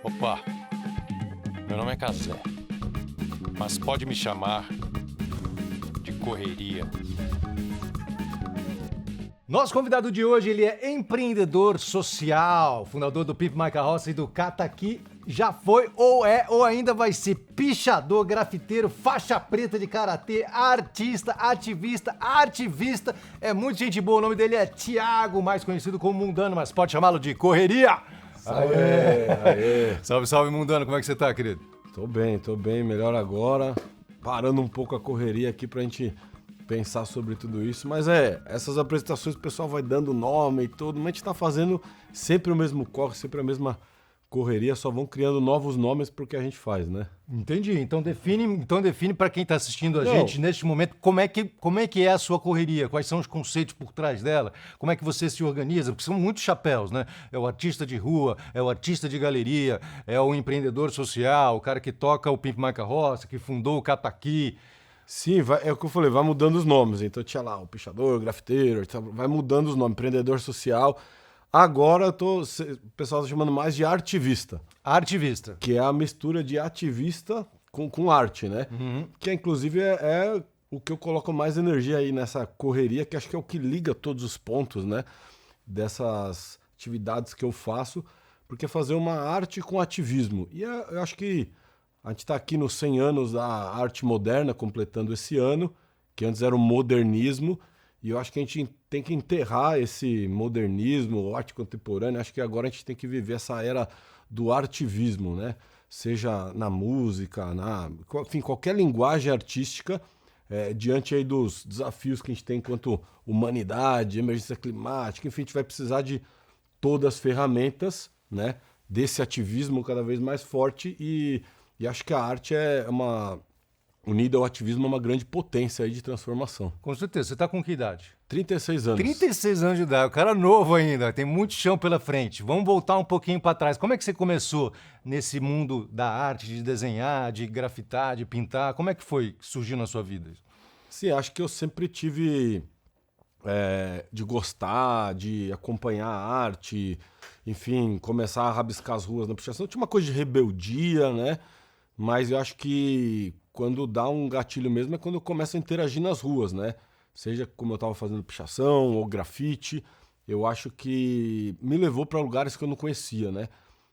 Opa, meu nome é Cazé, mas pode me chamar de Correria. Nosso convidado de hoje, ele é empreendedor social, fundador do Pimp My Carroça e do Cataqui. Já foi, ou é, ou ainda vai ser pichador, grafiteiro, faixa preta de karatê, artista, ativista. É muito gente boa, o nome dele é Thiago, mais conhecido como Mundano, mas pode chamá-lo de Correria. Aê. Salve, salve, Mundano, como é que você tá, querido? Tô bem, melhor agora. Parando um pouco a correria aqui pra gente pensar sobre tudo isso. Mas essas apresentações o pessoal vai dando nome e tudo, mas a gente tá fazendo sempre o mesmo corre, sempre a mesma correria, só vão criando novos nomes pro que a gente faz, né? Entendi. Então define para quem está assistindo a gente neste momento como é que é a sua correria, quais são os conceitos por trás dela, como é que você se organiza, porque são muitos chapéus, né? É o artista de rua, é o artista de galeria, é o empreendedor social, o cara que toca o Pimp My Carroça, que fundou o Cataqui. Sim, é o que eu falei, vai mudando os nomes. Então tinha lá o pichador, o grafiteiro, vai mudando os nomes, empreendedor social. Agora o pessoal está chamando mais de artivista. Artivista. Que é a mistura de ativista com arte, né? Uhum. Que inclusive é o que eu coloco mais energia aí nessa correria, que acho que é o que liga todos os pontos, né? Dessas atividades que eu faço, porque é fazer uma arte com ativismo. E eu acho que a gente está aqui nos 100 anos da arte moderna, completando esse ano, que antes era o modernismo, e eu acho que a gente tem que enterrar esse modernismo, arte contemporânea. Acho que agora a gente tem que viver essa era do artivismo, né? Seja na música, enfim, qualquer linguagem artística, diante aí dos desafios que a gente tem enquanto humanidade, emergência climática, enfim, a gente vai precisar de todas as ferramentas, né? Desse ativismo cada vez mais forte e acho que a arte unida ao ativismo, é uma grande potência aí de transformação. Com certeza. Você está com que idade? 36 anos. 36 anos de idade, o cara novo ainda, tem muito chão pela frente. Vamos voltar um pouquinho para trás. Como é que você começou nesse mundo da arte, de desenhar, de grafitar, de pintar? Como é que foi que surgiu na sua vida? Sim, acho que eu sempre tive de gostar, de acompanhar a arte, enfim, começar a rabiscar as ruas na pichação. Tinha uma coisa de rebeldia, né? Mas eu acho que quando dá um gatilho mesmo é quando eu começo a interagir nas ruas, né? Seja como eu estava fazendo pichação ou grafite, eu acho que me levou para lugares que eu não conhecia, né?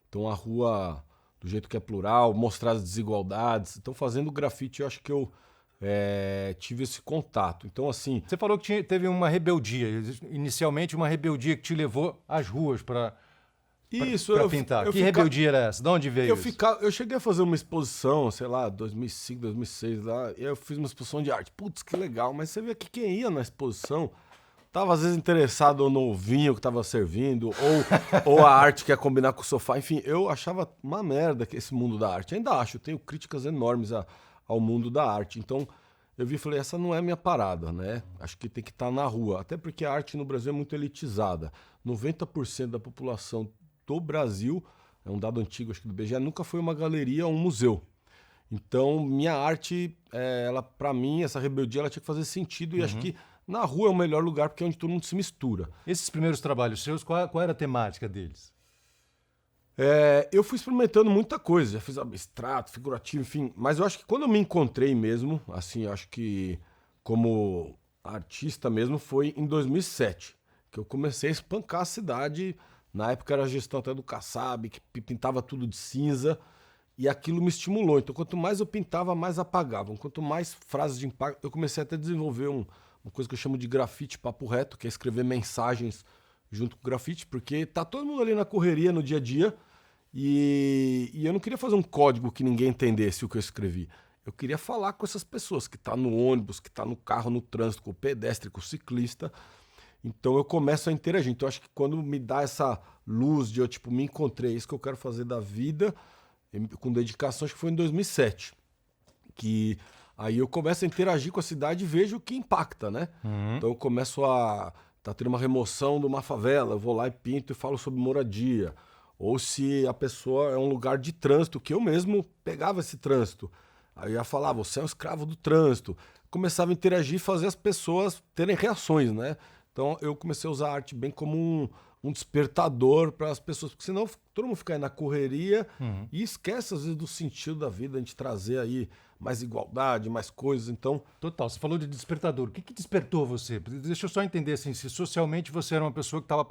Então a rua, do jeito que é plural, mostrar as desigualdades. Então fazendo grafite eu acho que eu tive esse contato. Então assim... Você falou que teve uma rebeldia, inicialmente uma rebeldia que te levou às ruas para pintar. Que rebeldia era essa? De onde veio isso? Eu cheguei a fazer uma exposição, sei lá, 2005, 2006 lá, e eu fiz uma exposição de arte. Putz, que legal, mas você vê que quem ia na exposição tava às vezes interessado no vinho que tava servindo, ou a arte que ia combinar com o sofá. Enfim, eu achava uma merda que esse mundo da arte. Ainda acho, eu tenho críticas enormes ao mundo da arte. Então, eu vi e falei, essa não é a minha parada, né? Acho que tem que estar na rua. Até porque a arte no Brasil é muito elitizada. 90% da população do Brasil, é um dado antigo, acho que do IBGE, nunca foi uma galeria ou um museu. Então, minha arte, ela, para mim, essa rebeldia, ela tinha que fazer sentido e acho que na rua é o melhor lugar porque é onde todo mundo se mistura. Esses primeiros trabalhos seus, qual era a temática deles? Eu fui experimentando muita coisa, já fiz abstrato, figurativo, enfim, mas eu acho que quando eu me encontrei mesmo, assim, eu acho que como artista mesmo, foi em 2007, que eu comecei a espancar a cidade. Na época era a gestão até do Kassab, que pintava tudo de cinza, e aquilo me estimulou. Então, quanto mais eu pintava, mais apagavam. Quanto mais frases de impacto, eu comecei até a desenvolver uma coisa que eu chamo de grafite papo reto, que é escrever mensagens junto com o grafite, porque tá todo mundo ali na correria, no dia a dia, e eu não queria fazer um código que ninguém entendesse o que eu escrevi. Eu queria falar com essas pessoas que tá no ônibus, que tá no carro, no trânsito, com o pedestre, com o ciclista. Então eu começo a interagir. Então eu acho que quando me dá essa luz de eu, me encontrei, é isso que eu quero fazer da vida, com dedicação, acho que foi em 2007. Que aí eu começo a interagir com a cidade e vejo o que impacta, né? Então eu começo tá tendo uma remoção de uma favela, eu vou lá e pinto e falo sobre moradia. Ou se a pessoa é um lugar de trânsito, que eu mesmo pegava esse trânsito. Aí eu ia falar, você é um escravo do trânsito. Começava a interagir e fazer as pessoas terem reações, né? Então eu comecei a usar a arte bem como um despertador para as pessoas, porque senão todo mundo fica aí na correria e esquece às vezes do sentido da vida, a gente trazer aí mais igualdade, mais coisas, então... Total, você falou de despertador. O que despertou você? Deixa eu só entender, assim, se socialmente você era uma pessoa que estava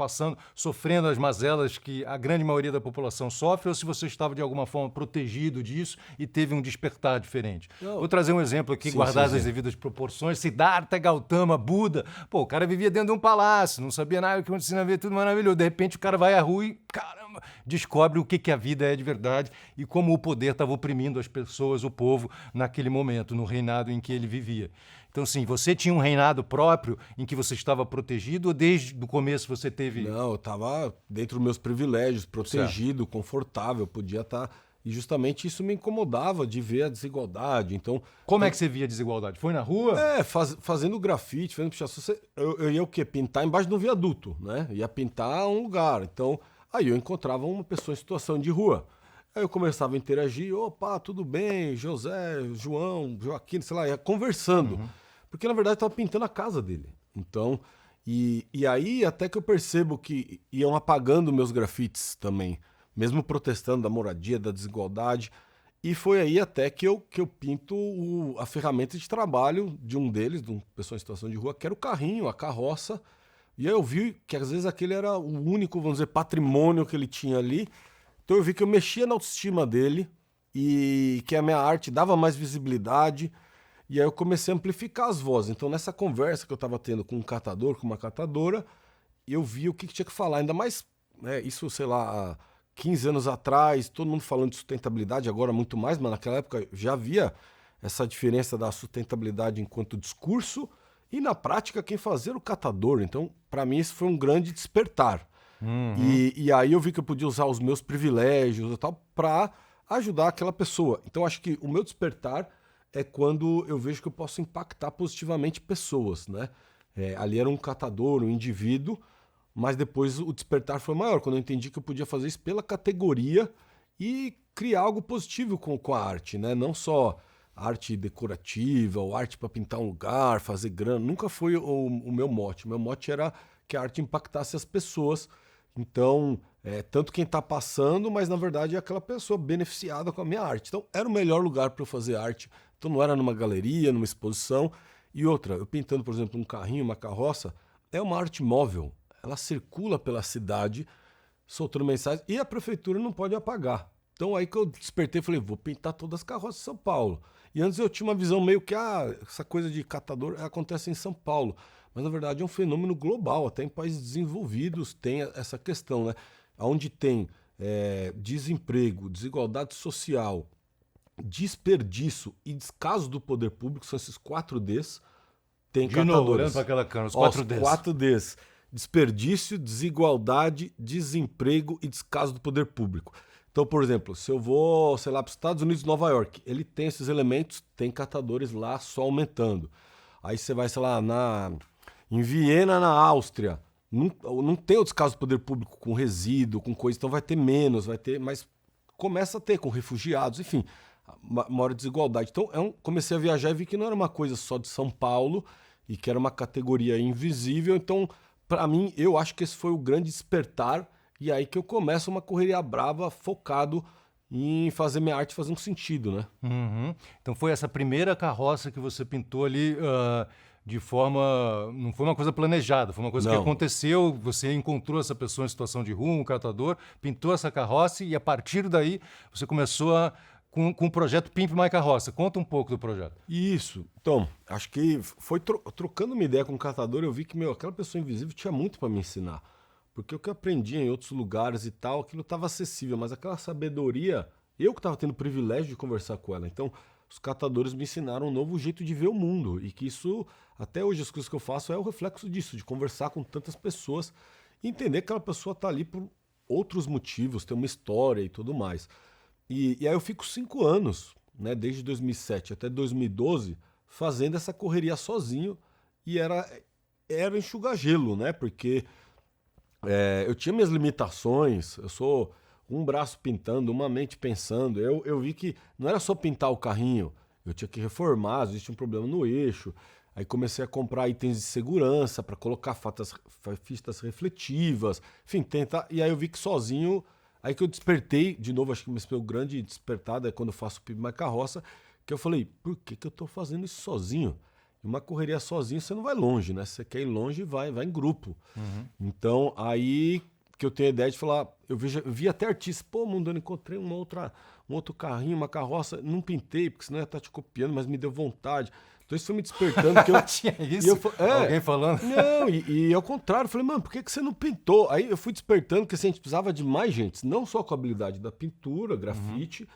sofrendo as mazelas que a grande maioria da população sofre, ou se você estava de alguma forma protegido disso e teve um despertar diferente. Não. Vou trazer um exemplo aqui, guardado as devidas proporções. Siddhartha Gautama, Buda. Pô, o cara vivia dentro de um palácio, não sabia nada, que acontecia na vida, tudo maravilhoso. De repente o cara vai à rua e, caramba, descobre o que a vida é de verdade e como o poder estava oprimindo as pessoas, o povo, naquele momento, no reinado em que ele vivia. Então, sim, você tinha um reinado próprio em que você estava protegido ou desde o começo você teve... Não, eu estava dentro dos meus privilégios, protegido, confortável, podia estar... E justamente isso me incomodava de ver a desigualdade. Então, Como é que você via a desigualdade? Foi na rua? fazendo grafite, fazendo pichação. Eu ia o quê? Pintar embaixo de um viaduto, né? Ia pintar um lugar. Então, aí eu encontrava uma pessoa em situação de rua. Aí eu começava a interagir, opa, tudo bem, José, João, Joaquim, sei lá, ia conversando. Porque, na verdade, eu estava pintando a casa dele. Então, e aí até que eu percebo que iam apagando meus grafites também, mesmo protestando da moradia, da desigualdade. E foi aí até que eu pinto a ferramenta de trabalho de um deles, de uma pessoa em situação de rua, que era o carrinho, a carroça. E aí eu vi que às vezes aquele era o único, vamos dizer, patrimônio que ele tinha ali. Então eu vi que eu mexia na autoestima dele e que a minha arte dava mais visibilidade. E aí eu comecei a amplificar as vozes. Então nessa conversa que eu estava tendo com um catador, com uma catadora, eu vi o que tinha que falar. Ainda mais, né, isso, sei lá, há 15 anos atrás, todo mundo falando de sustentabilidade, agora muito mais, mas naquela época já havia essa diferença da sustentabilidade enquanto discurso e na prática quem fazia era o catador. Então, para mim, isso foi um grande despertar. E aí eu vi que eu podia usar os meus privilégios e tal para ajudar aquela pessoa. Então, acho que o meu despertar é quando eu vejo que eu posso impactar positivamente pessoas, né? Ali era um catador, um indivíduo, mas depois o despertar foi maior, quando eu entendi que eu podia fazer isso pela categoria e criar algo positivo com a arte, né? Não só arte decorativa ou arte para pintar um lugar, fazer grana, nunca foi o meu mote. O meu mote era que a arte impactasse as pessoas. Então, tanto quem está passando, mas na verdade é aquela pessoa beneficiada com a minha arte. Então, era o melhor lugar para eu fazer arte. Então, não era numa galeria, numa exposição. E outra, eu pintando, por exemplo, um carrinho, uma carroça, é uma arte móvel. Ela circula pela cidade, soltando mensagens, e a prefeitura não pode apagar. Então, aí que eu despertei e falei, vou pintar todas as carroças de São Paulo. E antes eu tinha uma visão meio que, essa coisa de catador acontece em São Paulo. Mas, na verdade, é um fenômeno global. Até em países desenvolvidos tem essa questão, né? Onde tem desemprego, desigualdade social, desperdício e descaso do poder público, são esses 4Ds, tem De catadores. novo, olhando para aquela câmera, os 4Ds. Os 4Ds. Desperdício, desigualdade, desemprego e descaso do poder público. Então, por exemplo, se eu vou, sei lá, para os Estados Unidos, Nova York, ele tem esses elementos, tem catadores lá só aumentando. Aí você vai, sei lá, em Viena, na Áustria, não tem o descaso do poder público com resíduo, com coisa, então vai ter menos, mas começa a ter com refugiados, enfim, maior desigualdade. Então, comecei a viajar e vi que não era uma coisa só de São Paulo e que era uma categoria invisível. Então, para mim, eu acho que esse foi o grande despertar e aí que eu começo uma correria brava focado em fazer minha arte fazer um sentido, né? Então foi essa primeira carroça que você pintou ali de forma... Não foi uma coisa planejada, foi uma coisa que aconteceu, você encontrou essa pessoa em situação de rua, um catador, pintou essa carroça e a partir daí você começou com o projeto Pimp My Carroça. Conta um pouco do projeto. Isso. Então, acho que foi trocando uma ideia com o catador, eu vi que, aquela pessoa invisível tinha muito para me ensinar. Porque o que eu aprendi em outros lugares e tal, aquilo estava acessível, mas aquela sabedoria, eu que estava tendo o privilégio de conversar com ela. Então, os catadores me ensinaram um novo jeito de ver o mundo. E que isso, até hoje, as coisas que eu faço é o reflexo disso, de conversar com tantas pessoas e entender que aquela pessoa está ali por outros motivos, tem uma história e tudo mais. E aí eu fico 5 anos, né, desde 2007 até 2012, fazendo essa correria sozinho e era enxugar gelo, né? Porque eu tinha minhas limitações, eu sou um braço pintando, uma mente pensando. Eu vi que não era só pintar o carrinho, eu tinha que reformar, existe um problema no eixo. Aí comecei a comprar itens de segurança para colocar fitas refletivas, enfim, tentar. E aí eu vi que sozinho, aí que eu despertei, de novo, acho que meu grande despertado é quando eu faço o PIB Mais Carroça, que eu falei, por que eu tô fazendo isso sozinho? Uma correria sozinho você não vai longe, né? Você quer ir longe, vai em grupo. Então, aí que eu tenho a ideia de falar, eu vi até artistas, pô, Mundano, encontrei um outro carrinho, uma carroça, não pintei, porque senão ia estar te copiando, mas me deu vontade. Então isso foi me despertando. Que eu, Tinha isso? Alguém falando? Não, e ao contrário, eu falei, mano, por que você não pintou? Aí eu fui despertando que assim, a gente precisava de mais gente, não só com a habilidade da pintura, grafite,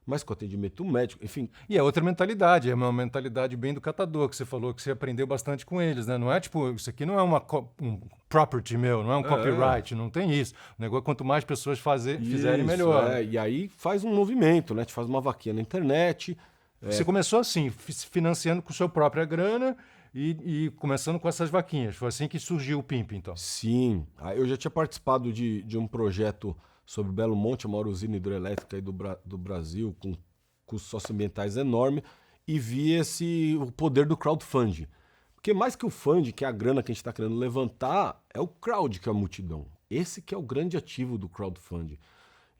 mas com atendimento médico, enfim. E é outra mentalidade, é uma mentalidade bem do catador, que você falou que você aprendeu bastante com eles, né? Não é tipo, isso aqui não é um property meu, não é um copyright, não tem isso. O negócio é quanto mais pessoas fizerem, melhor. E aí faz um movimento, né? A gente faz uma vaquinha na internet. Você começou assim, financiando com sua própria grana e começando com essas vaquinhas. Foi assim que surgiu o Pimp, então. Sim, eu já tinha participado de um projeto sobre Belo Monte, a maior usina hidrelétrica aí do Brasil, com custos socioambientais enormes, e vi o poder do crowdfunding. Porque mais que o funding, que é a grana que a gente está querendo levantar, é o crowd, que é a multidão. Esse que é o grande ativo do crowdfunding.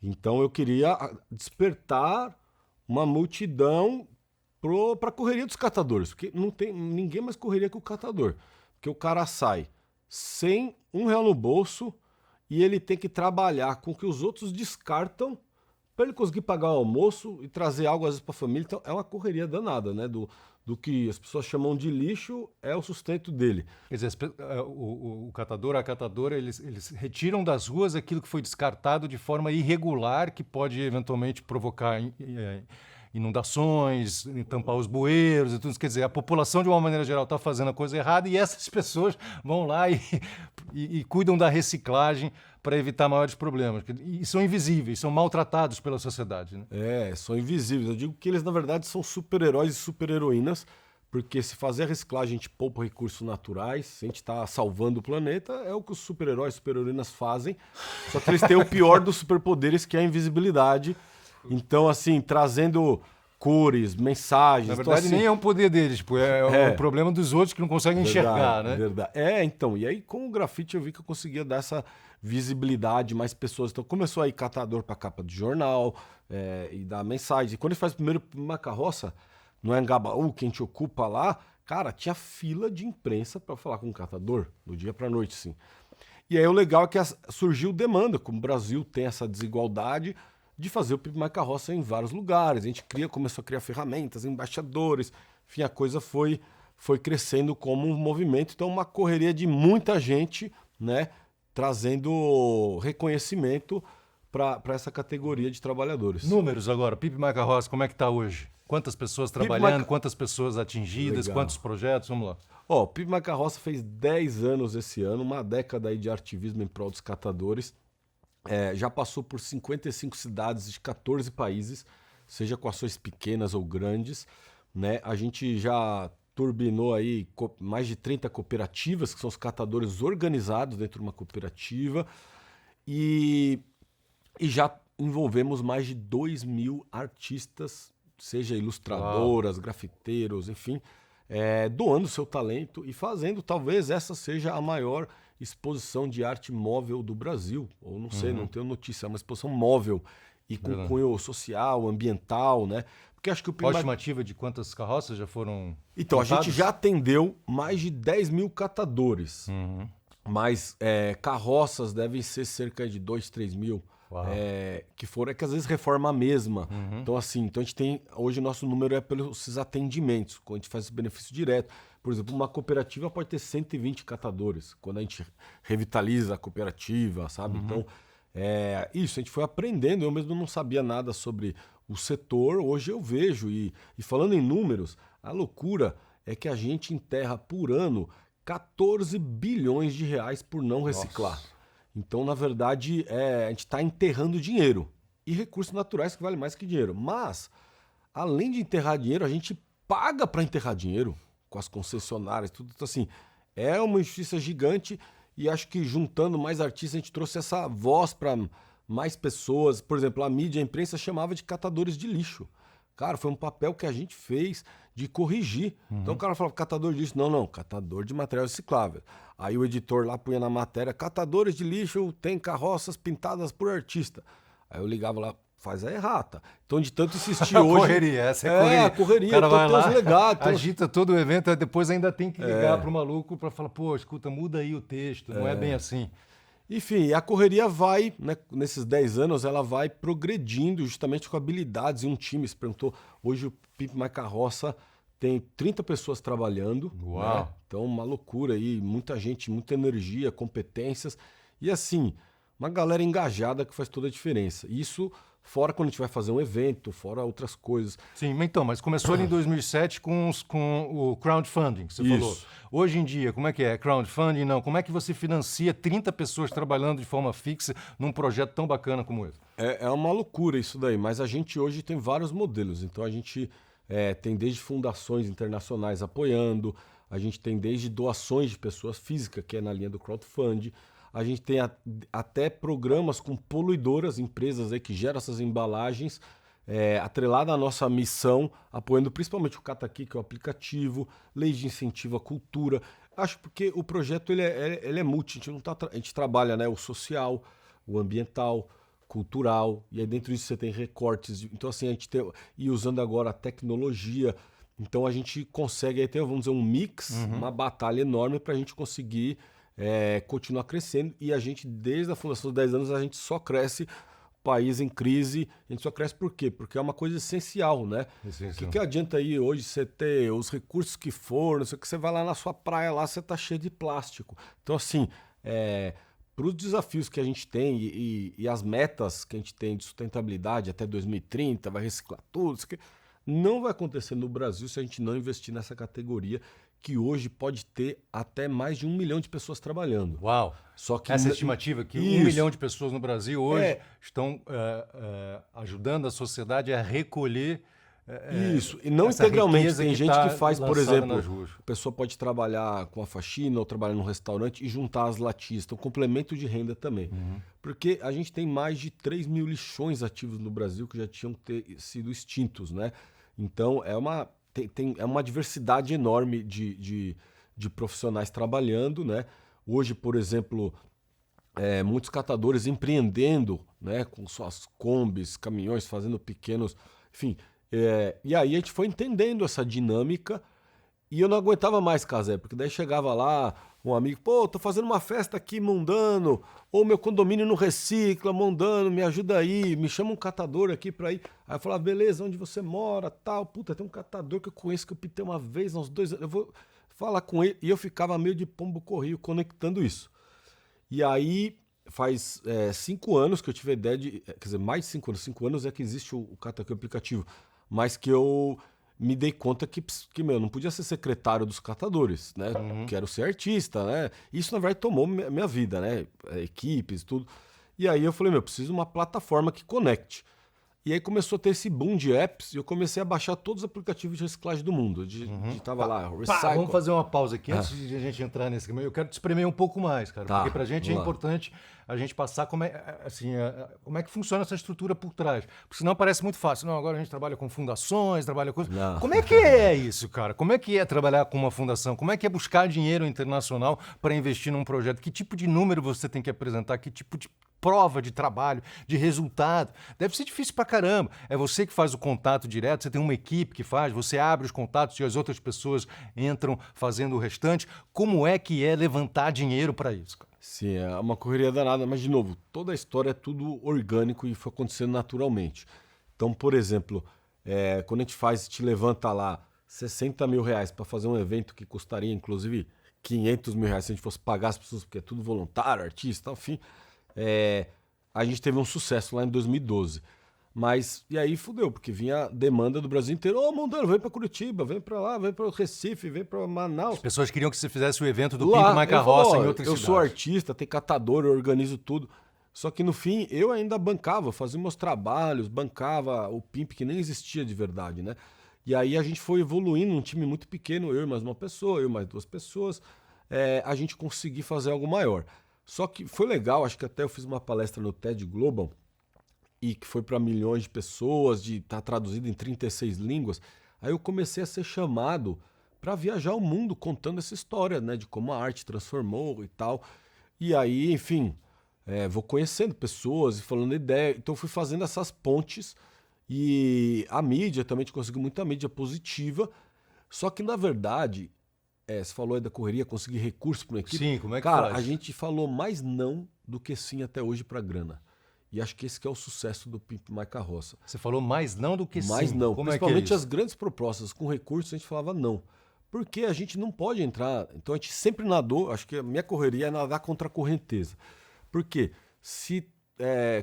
Então eu queria despertar uma multidão para a correria dos catadores, porque não tem ninguém mais correria que o catador. Porque o cara sai sem R$1 no bolso, e ele tem que trabalhar com o que os outros descartam para ele conseguir pagar o almoço e trazer algo às vezes para a família. Então é uma correria danada, né? Do que as pessoas chamam de lixo é o sustento dele. Quer dizer, o catador, a catadora, eles retiram das ruas aquilo que foi descartado de forma irregular, que pode eventualmente provocar inundações, tampar os bueiros e tudo isso. Quer dizer, a população, de uma maneira geral, está fazendo a coisa errada e essas pessoas vão lá e cuidam da reciclagem para evitar maiores problemas. E são invisíveis, são maltratados pela sociedade. Né? São invisíveis. Eu digo que eles, na verdade, são super-heróis e super-heroínas, porque se fazer a reciclagem a gente poupa recursos naturais, se a gente está salvando o planeta, é o que os super-heróis e super-heroínas fazem, só que eles têm o pior dos superpoderes, que é a invisibilidade. Então, assim, trazendo cores, mensagens. Na verdade, então, assim, nem é um poder deles, tipo, é um problema dos outros que não conseguem enxergar, né? Verdade. Então, e aí com o grafite eu vi que eu conseguia dar essa visibilidade, mais pessoas. Então começou aí catador para capa de jornal e dar mensagem. E quando a gente faz primeiro uma carroça, no Anhangabaú, que a gente ocupa lá, cara, tinha fila de imprensa para falar com o catador, do dia para noite, sim. E aí o legal é que surgiu demanda, como o Brasil tem essa desigualdade, de fazer o Pimp My Carroça em vários lugares. A gente começou a criar ferramentas, embaixadores, enfim, a coisa foi crescendo como um movimento. Então, uma correria de muita gente, né, trazendo reconhecimento para essa categoria de trabalhadores. Números agora, Pimp My Carroça, como é que está hoje? Quantas pessoas trabalhando, quantas pessoas atingidas, Legal. Quantos projetos? Vamos lá. O Pimp My Carroça fez 10 anos esse ano, uma década aí de ativismo em prol dos catadores. Já passou por 55 cidades de 14 países, seja com ações pequenas ou grandes, né? A gente já turbinou aí mais de 30 cooperativas, que são os catadores organizados dentro de uma cooperativa, e já envolvemos mais de 2.000 artistas, seja ilustradoras, grafiteiros, enfim, doando seu talento e fazendo, talvez essa seja a maior exposição de arte móvel do Brasil, ou não sei, não tenho notícia, é uma exposição móvel e com cunho social, ambiental, né? Porque acho que Qual a estimativa de quantas carroças já foram Então, montadas? a gente já atendeu mais de 10.000 catadores, mas carroças devem ser cerca de 2, 3 mil, que às vezes reforma a mesma. Então, assim, a gente tem, hoje o nosso número é pelos atendimentos, quando a gente faz esse benefício direto. Por exemplo, uma cooperativa pode ter 120 catadores, quando a gente revitaliza a cooperativa, sabe? Então, isso, a gente foi aprendendo, eu mesmo não sabia nada sobre o setor, hoje eu vejo, e falando em números, a loucura é que a gente enterra por ano 14 bilhões de reais por não reciclar. Nossa. Então, na verdade, a gente está enterrando dinheiro, e recursos naturais que valem mais que dinheiro. Mas, além de enterrar dinheiro, a gente paga para enterrar dinheiro, com as concessionárias, tudo. Então, assim, é uma injustiça gigante, e acho que juntando mais artistas a gente trouxe essa voz para mais pessoas. Por exemplo, a mídia, a imprensa chamava de catadores de lixo. Cara, foi um papel que a gente fez de corrigir. Então o cara falava, catador disso. Não, catador de material reciclável. Aí o editor lá punha na matéria, catadores de lixo têm carroças pintadas por artista. Aí eu ligava lá, faz a errata. Então de tanto insistir hoje... Correria, essa é correria. A correria. O cara Então vai tem lá, uns legados. agita todo o evento, aí depois ainda tem que ligar pro maluco para falar, pô, escuta, muda aí o texto, não é bem assim. Enfim, a correria vai, né, nesses 10 anos, ela vai progredindo justamente com habilidades e um time. Você perguntou, hoje o Pimp My Carroça tem 30 pessoas trabalhando. Uau. Né? Então, uma loucura aí, muita gente, muita energia, competências. E assim, uma galera engajada que faz toda a diferença. Isso fora quando a gente vai fazer um evento, fora outras coisas. Sim, então, mas começou ali em 2007 com o crowdfunding, que você Isso. falou. Hoje em dia, como é que é? Crowdfunding, não. Como é que você financia 30 pessoas trabalhando de forma fixa num projeto tão bacana como esse? É uma loucura isso daí, mas a gente hoje tem vários modelos. Então a gente tem desde fundações internacionais apoiando, a gente tem desde doações de pessoas físicas, que é na linha do crowdfunding. A gente tem até programas com poluidoras, empresas aí que geram essas embalagens, atrelada à nossa missão, apoiando principalmente o Cataqui, que é o aplicativo, leis de incentivo à cultura. Acho porque o projeto ele é multi, a gente trabalha, né, o social, o ambiental, cultural, e aí dentro disso você tem recortes. Então assim, a gente tem, e usando agora a tecnologia, então a gente consegue aí ter, vamos dizer, um mix, uma batalha enorme para a gente conseguir continuar crescendo. E a gente, desde a fundação dos 10 anos, a gente só cresce. País em crise, a gente só cresce por quê? Porque é uma coisa essencial, né? O que adianta aí hoje você ter os recursos que for, não sei o que, você vai lá na sua praia, lá você tá cheio de plástico. Então assim, para os desafios que a gente tem e as metas que a gente tem de sustentabilidade até 2030, vai reciclar tudo, isso aqui, não vai acontecer no Brasil se a gente não investir nessa categoria, que hoje pode ter até mais de 1 milhão de pessoas trabalhando. Uau! Só que essa estimativa que 1 milhão de pessoas no Brasil hoje estão ajudando a sociedade a recolher isso, e não essa integralmente. riqueza Tem que gente tá que faz, por lançada exemplo, nas ruas. a pessoa pode trabalhar com a faxina ou trabalhar num restaurante e juntar as latinhas. Então, complemento de renda também. Porque a gente tem mais de 3 mil lixões ativos no Brasil que já tinham sido extintos, né? Então, é uma diversidade enorme de profissionais trabalhando, né? Hoje, por exemplo, muitos catadores empreendendo, né? Com suas combis, caminhões, fazendo pequenos... Enfim, e aí a gente foi entendendo essa dinâmica e eu não aguentava mais, Casé, porque daí chegava lá um amigo, pô, tô fazendo uma festa aqui, mundano, ou meu condomínio não recicla, mundano, me ajuda aí, me chama um catador aqui pra ir. Aí eu falava, beleza, onde você mora, tal, puta, tem um catador que eu conheço que eu pitei uma vez, há uns 2 anos, eu vou falar com ele. E eu ficava meio de pombo-correio conectando isso. E aí faz 5 anos que eu tive a ideia de, quer dizer, mais de 5 anos é que existe o Cataqui aplicativo, mas que eu me dei conta que eu não podia ser secretário dos catadores, né? Quero ser artista, né? Isso, na verdade, tomou minha vida, né? Equipes e tudo. E aí eu falei, preciso de uma plataforma que conecte. E aí começou a ter esse boom de apps e eu comecei a baixar todos os aplicativos de reciclagem do mundo. Tava lá, Recycle. Vamos fazer uma pausa aqui antes de a gente entrar nesse caminho. Eu quero te espremer um pouco mais, cara. Tá, porque pra gente é vamos lá. importante a gente passar como é que funciona essa estrutura por trás. Porque senão parece muito fácil. Não, agora a gente trabalha com fundações, trabalha com... Não. Como é que é isso, cara? Como é que é trabalhar com uma fundação? Como é que é buscar dinheiro internacional para investir num projeto? Que tipo de número você tem que apresentar? Que tipo de prova de trabalho, de resultado? Deve ser difícil pra caramba. É você que faz o contato direto, você tem uma equipe que faz, você abre os contatos e as outras pessoas entram fazendo o restante. Como é que é levantar dinheiro para isso, cara? Sim, é uma correria danada, mas de novo, toda a história é tudo orgânico e foi acontecendo naturalmente. Então, por exemplo, quando a gente te levanta lá 60 mil reais para fazer um evento que custaria inclusive 500 mil reais se a gente fosse pagar as pessoas, porque é tudo voluntário, artista, enfim, a gente teve um sucesso lá em 2012. Mas, e aí fudeu, porque vinha demanda do Brasil inteiro. Ô, Mundano, vem pra Curitiba, vem pra lá, vem pra Recife, vem pra Manaus. As pessoas queriam que você fizesse o evento do Lá, Pimp My Carroça em outras eu cidades. sou artista, tem catador, eu organizo tudo. Só que no fim, eu ainda bancava, fazia meus trabalhos, bancava o Pimp, que nem existia de verdade, né? E aí a gente foi evoluindo, um time muito pequeno, eu e mais uma pessoa, eu e mais 2 pessoas, a gente conseguiu fazer algo maior. Só que foi legal, acho que até eu fiz uma palestra no TED Global, e que foi para milhões de pessoas, de estar traduzido em 36 línguas, aí eu comecei a ser chamado para viajar o mundo contando essa história, né, de como a arte transformou e tal. E aí, enfim, vou conhecendo pessoas e falando ideia. Então fui fazendo essas pontes e a mídia também, a gente conseguiu muita mídia positiva. Só que, na verdade, você falou aí da correria, conseguir recursos para uma equipe. Sim, como é que Cara, faz? a gente falou mais não do que sim até hoje para grana. E acho que esse que é o sucesso do Pimp My Carroça. Você falou mais não do que Mais sim. não. Como é que é Principalmente isso? as grandes propostas com recursos, a gente falava não. Porque a gente não pode entrar. Então a gente sempre nadou. Acho que a minha correria é nadar contra a correnteza. Por quê?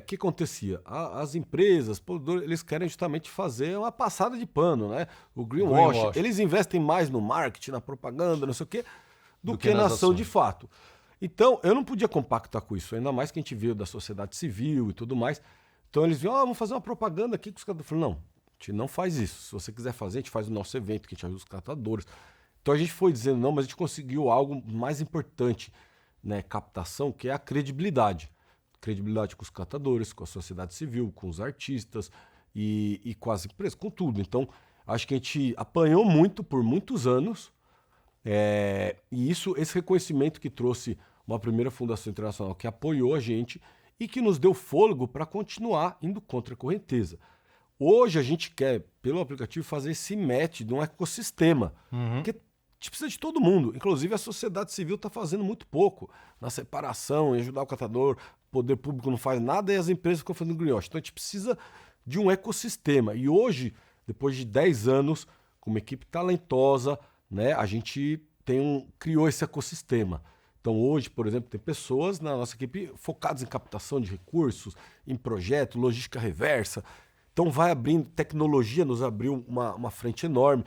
O que acontecia? As empresas, eles querem justamente fazer uma passada de pano, né? O greenwash. Eles investem mais no marketing, na propaganda, não sei o quê, do que na ação de fato. Então, eu não podia compactar com isso, ainda mais que a gente veio da sociedade civil e tudo mais. Então, eles viam, vamos fazer uma propaganda aqui com os catadores. Eu falei, não, a gente não faz isso. Se você quiser fazer, a gente faz o nosso evento, que a gente ajuda os catadores. Então, a gente foi dizendo não, mas a gente conseguiu algo mais importante, né? Captação, que é a credibilidade. Credibilidade com os catadores, com a sociedade civil, com os artistas e com as empresas, com tudo. Então, acho que a gente apanhou muito por muitos anos. E esse reconhecimento que trouxe uma primeira fundação internacional que apoiou a gente e que nos deu fôlego para continuar indo contra a correnteza. Hoje a gente quer, pelo aplicativo, fazer esse match de um ecossistema, porque a gente precisa de todo mundo. Inclusive a sociedade civil está fazendo muito pouco na separação, em ajudar o catador, o poder público não faz nada e as empresas ficam fazendo greenwash. Então a gente precisa de um ecossistema. E hoje, depois de 10 anos, com uma equipe talentosa, né, a gente criou esse ecossistema. Então hoje, por exemplo, tem pessoas na nossa equipe focadas em captação de recursos, em projeto, logística reversa. Então vai abrindo, tecnologia nos abriu uma frente enorme.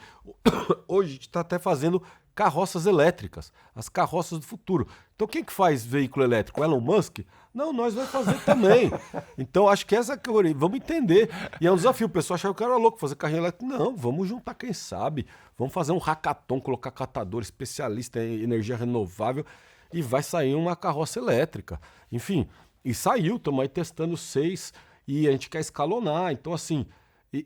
Hoje a gente está até fazendo carroças elétricas, as carroças do futuro. Então quem que faz veículo elétrico? O Elon Musk? Não, nós vamos fazer também. Então acho que essa categoria, vamos entender. E é um desafio, o pessoal achava que eu era louco fazer carrinho elétrico. Não, vamos juntar quem sabe. Vamos fazer um hackathon, colocar catador, especialista em energia renovável e vai sair uma carroça elétrica. Enfim, e saiu, estamos aí testando 6 e a gente quer escalonar. Então assim,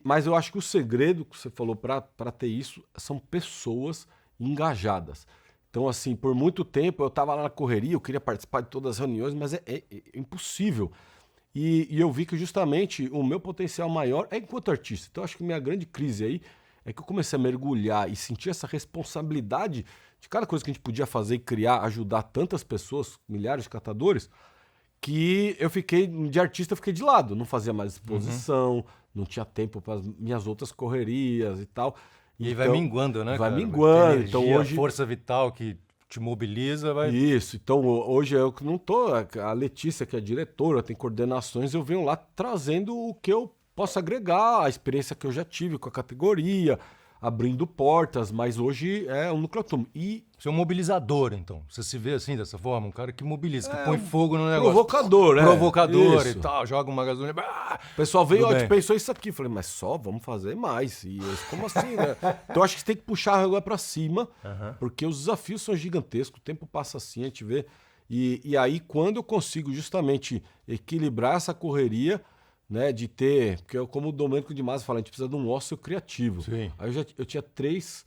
mas eu acho que o segredo que você falou para ter isso são pessoas engajadas. Então, assim, por muito tempo eu estava lá na correria, eu queria participar de todas as reuniões, mas é impossível. E eu vi que justamente o meu potencial maior é enquanto artista. Então, acho que minha grande crise aí é que eu comecei a mergulhar e sentir essa responsabilidade de cada coisa que a gente podia fazer e criar, ajudar tantas pessoas, milhares de catadores, que eu fiquei, de artista, eu fiquei de lado. Não fazia mais exposição, não tinha tempo para as minhas outras correrias e tal. E aí vai minguando, né, vai cara? minguando. Energia, Então hoje força vital que te mobiliza, vai... Isso, então hoje eu que não tô, a Letícia que é a diretora, tem coordenações, eu venho lá trazendo o que eu posso agregar, a experiência que eu já tive com a categoria, abrindo portas, mas hoje é um núcleo atômico. E você é um mobilizador, então. Você se vê assim, dessa forma, um cara que mobiliza, que põe fogo no negócio. Provocador, né? Provocador Isso. e tal, joga uma gasolina. O pessoal veio, Tudo ó, bem. pensou isso aqui. Falei, mas só vamos fazer mais. E eu, como assim, né? Então acho que você tem que puxar a régua pra cima, porque os desafios são gigantescos, o tempo passa assim, a gente vê. E aí, quando eu consigo justamente equilibrar essa correria, né, de ter, porque como o Domênico de Masi fala, a gente precisa de um ócio criativo. Sim. Aí eu tinha 3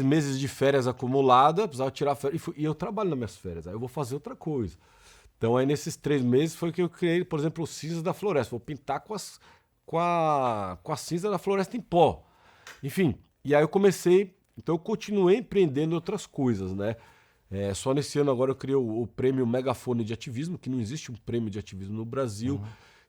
meses de férias acumuladas, precisava tirar férias, e eu trabalho nas minhas férias, aí eu vou fazer outra coisa. Então aí nesses 3 meses foi que eu criei, por exemplo, o Cinza da Floresta, vou pintar com a cinza da floresta em pó. Enfim, e aí eu comecei, então eu continuei empreendendo outras coisas, né? Só nesse ano agora eu criei o prêmio Megafone de Ativismo, que não existe um prêmio de ativismo no Brasil.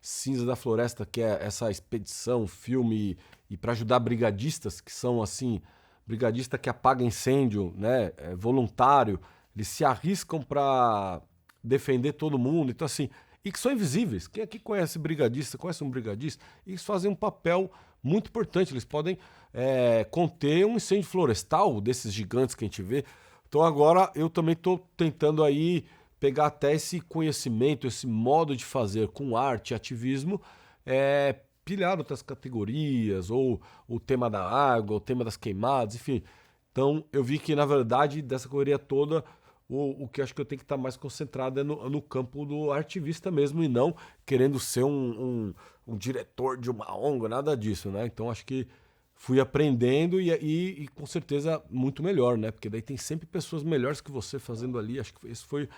Cinza da Floresta, que é essa expedição, filme, e para ajudar brigadistas, que são assim, brigadista que apaga incêndio, né, voluntário, eles se arriscam para defender todo mundo, então assim, e que são invisíveis. Quem aqui conhece brigadista, conhece um brigadista, eles fazem um papel muito importante, eles podem conter um incêndio florestal desses gigantes que a gente vê. Então agora eu também estou tentando aí pegar até esse conhecimento, esse modo de fazer com arte e ativismo, pilhar outras categorias, ou o tema da água, o tema das queimadas, enfim. Então eu vi que, na verdade, dessa correria toda, o que eu acho que eu tenho que estar mais concentrado é no campo do artivista mesmo, e não querendo ser um diretor de uma ONG, nada disso, né? Então acho que fui aprendendo e com certeza muito melhor, né? Porque daí tem sempre pessoas melhores que você fazendo ali. Acho que esse foi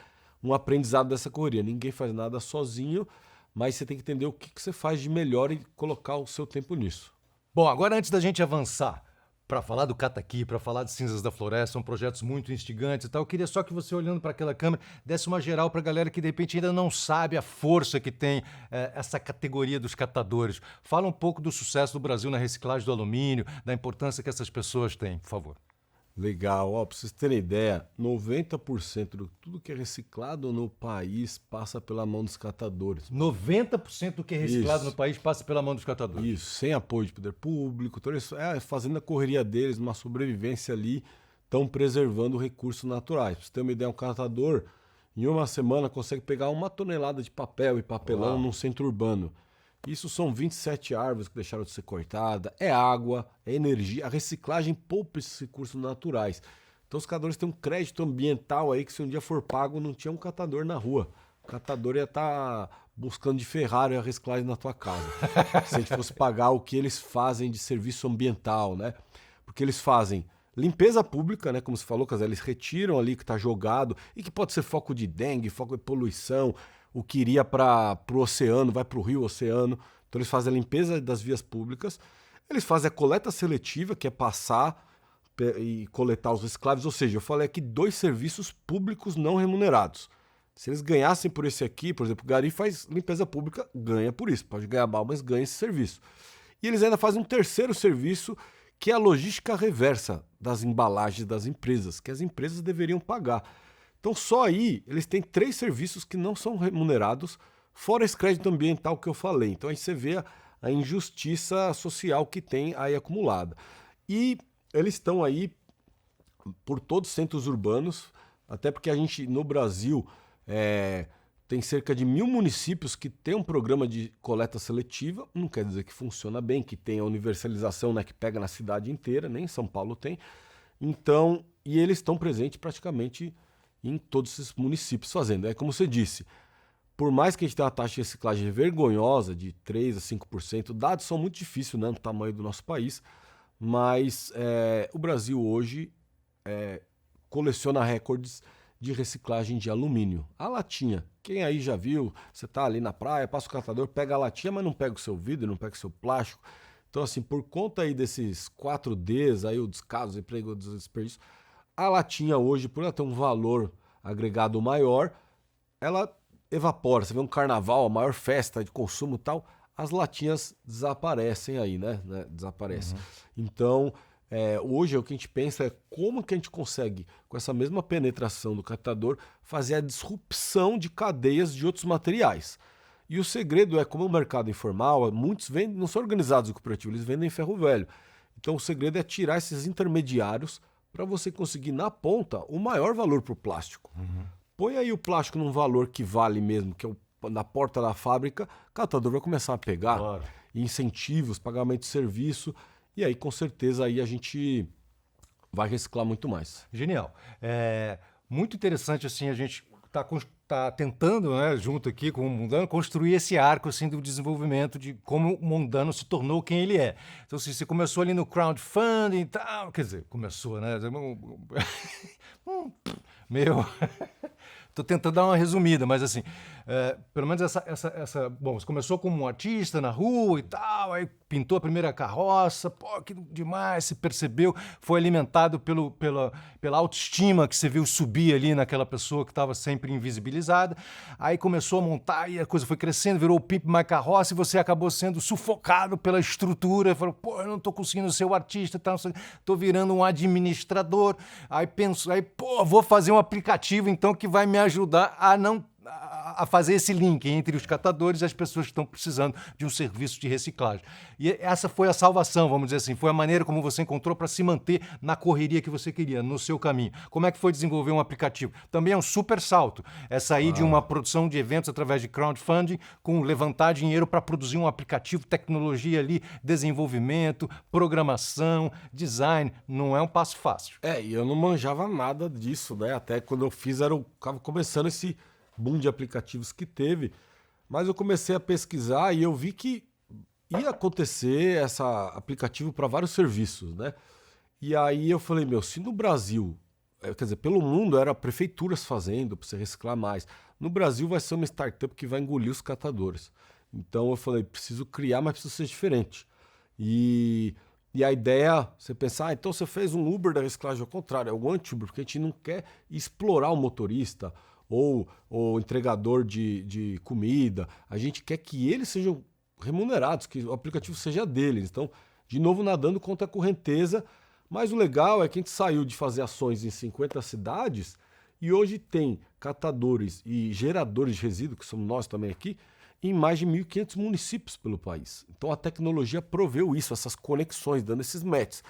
um aprendizado dessa correria. Ninguém faz nada sozinho, mas você tem que entender o que você faz de melhor e colocar o seu tempo nisso. Bom, agora antes da gente avançar para falar do Cataqui, para falar de Cinzas da Floresta, são projetos muito instigantes e tal, eu queria só que você, olhando para aquela câmera, desse uma geral para a galera que de repente ainda não sabe a força que tem essa categoria dos catadores. Fala um pouco do sucesso do Brasil na reciclagem do alumínio, da importância que essas pessoas têm, por favor. Legal, ó, pra vocês terem ideia, 90% de tudo que é reciclado no país passa pela mão dos catadores. 90% do que é reciclado Isso. no país passa pela mão dos catadores. Isso, sem apoio de poder público, então eles fazendo a correria deles, uma sobrevivência ali, estão preservando recursos naturais. Pra você ter uma ideia, um catador, em uma semana, consegue pegar 1 tonelada de papel e papelão num centro urbano. Isso são 27 árvores que deixaram de ser cortadas, é água, é energia. A reciclagem poupa esses recursos naturais. Então os catadores têm um crédito ambiental aí que, se um dia for pago, não tinha um catador na rua. O catador ia estar buscando de Ferrari a reciclagem na tua casa. Se a gente fosse pagar o que eles fazem de serviço ambiental, né? Porque eles fazem limpeza pública, né? Como você falou, eles retiram ali que está jogado e que pode ser foco de dengue, foco de poluição. O que iria para o oceano, vai para o rio, oceano. Então eles fazem a limpeza das vias públicas, eles fazem a coleta seletiva, que é passar e coletar os recicláveis. Ou seja, eu falei aqui 2 serviços públicos não remunerados. Se eles ganhassem por esse aqui, por exemplo, o Gari faz limpeza pública, ganha por isso. Pode ganhar mal, mas ganha esse serviço. E eles ainda fazem um terceiro serviço, que é a logística reversa das embalagens das empresas, que as empresas deveriam pagar. Então só aí eles têm 3 serviços que não são remunerados, fora esse crédito ambiental que eu falei. Então aí você vê a injustiça social que tem aí acumulada. E eles estão aí por todos os centros urbanos, até porque a gente no Brasil tem cerca de 1.000 municípios que tem um programa de coleta seletiva. Não quer dizer que funciona bem, que tem a universalização, né, que pega na cidade inteira, nem em São Paulo tem. Então, e eles estão presentes praticamente em todos esses municípios fazendo. É como você disse, por mais que a gente tenha uma taxa de reciclagem vergonhosa de 3% a 5%, dados são muito difíceis, né, no tamanho do nosso país, mas o Brasil hoje coleciona recordes de reciclagem de alumínio. A latinha, quem aí já viu, você tá ali na praia, passa o catador, pega a latinha, mas não pega o seu vidro, não pega o seu plástico. Então, assim, por conta aí desses 4Ds, aí o descaso, o emprego, o desperdício, a latinha hoje, por ela ter um valor agregado maior, ela evapora. Você vê um carnaval, a maior festa de consumo e tal, as latinhas desaparecem aí, né? Desaparecem. Então, hoje o que a gente pensa é como que a gente consegue, com essa mesma penetração do catador, fazer a disrupção de cadeias de outros materiais. E o segredo é, como o mercado informal, muitos vendem, não são organizados em cooperativo, eles vendem ferro velho. Então o segredo é tirar esses intermediários para você conseguir, na ponta, o maior valor para o plástico. Põe aí o plástico num valor que vale mesmo, que é na porta da fábrica, o catador vai começar a pegar. Claro. Incentivos, pagamento de serviço, e aí com certeza aí a gente vai reciclar muito mais. Genial. Muito interessante, assim, a gente tá tentando, né, junto aqui com o Mundano, construir esse arco, assim, do desenvolvimento de como o Mundano se tornou quem ele é. Então, se você começou ali no crowdfunding e tal, quer dizer, começou, né? Meu... Tô tentando dar uma resumida, mas assim, pelo menos bom, você começou como um artista na rua e tal, aí pintou a primeira carroça, pô, que demais, se percebeu, foi alimentado pela autoestima que você viu subir ali naquela pessoa que estava sempre invisibilizada, aí começou a montar e a coisa foi crescendo, virou o Pimp My Carroça e você acabou sendo sufocado pela estrutura, falou, pô, eu não tô conseguindo ser o artista, tá, tô virando um administrador, aí penso, pô, vou fazer um aplicativo então que vai me ajudar a fazer esse link entre os catadores e as pessoas que estão precisando de um serviço de reciclagem. E essa foi a salvação, vamos dizer assim, foi a maneira como você encontrou para se manter na correria que você queria, no seu caminho. Como é que foi desenvolver um aplicativo? Também é um super salto. É sair de uma produção de eventos através de crowdfunding, com levantar dinheiro para produzir um aplicativo, tecnologia ali, desenvolvimento, programação, design. Não é um passo fácil. E eu não manjava nada disso, né? Até quando eu fiz, estava começando esse boom de aplicativos que teve, mas eu comecei a pesquisar e eu vi que ia acontecer esse aplicativo para vários serviços, né? E aí eu falei, se no Brasil, quer dizer, pelo mundo era prefeituras fazendo para você reciclar mais. No Brasil vai ser uma startup que vai engolir os catadores. Então eu falei, preciso criar, mas preciso ser diferente. E a ideia, você pensar, então você fez um Uber da reciclagem, ao contrário, é o anti-Uber, porque a gente não quer explorar o motorista ou o entregador de comida. A gente quer que eles sejam remunerados, que o aplicativo seja deles. Então, de novo, nadando contra a correnteza. Mas o legal é que a gente saiu de fazer ações em 50 cidades e hoje tem catadores e geradores de resíduo, que somos nós também aqui, em mais de 1.500 municípios pelo país. Então a tecnologia proveu isso, essas conexões, dando esses matches.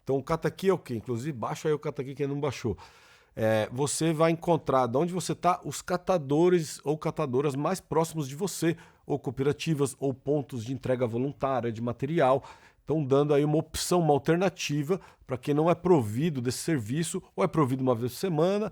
Então o Cataqui é o quê? Inclusive, baixa aí o Cataqui quem não baixou. Você vai encontrar de onde você está os catadores ou catadoras mais próximos de você, ou cooperativas, ou pontos de entrega voluntária de material. Estão dando aí uma opção, uma alternativa para quem não é provido desse serviço ou é provido uma vez por semana,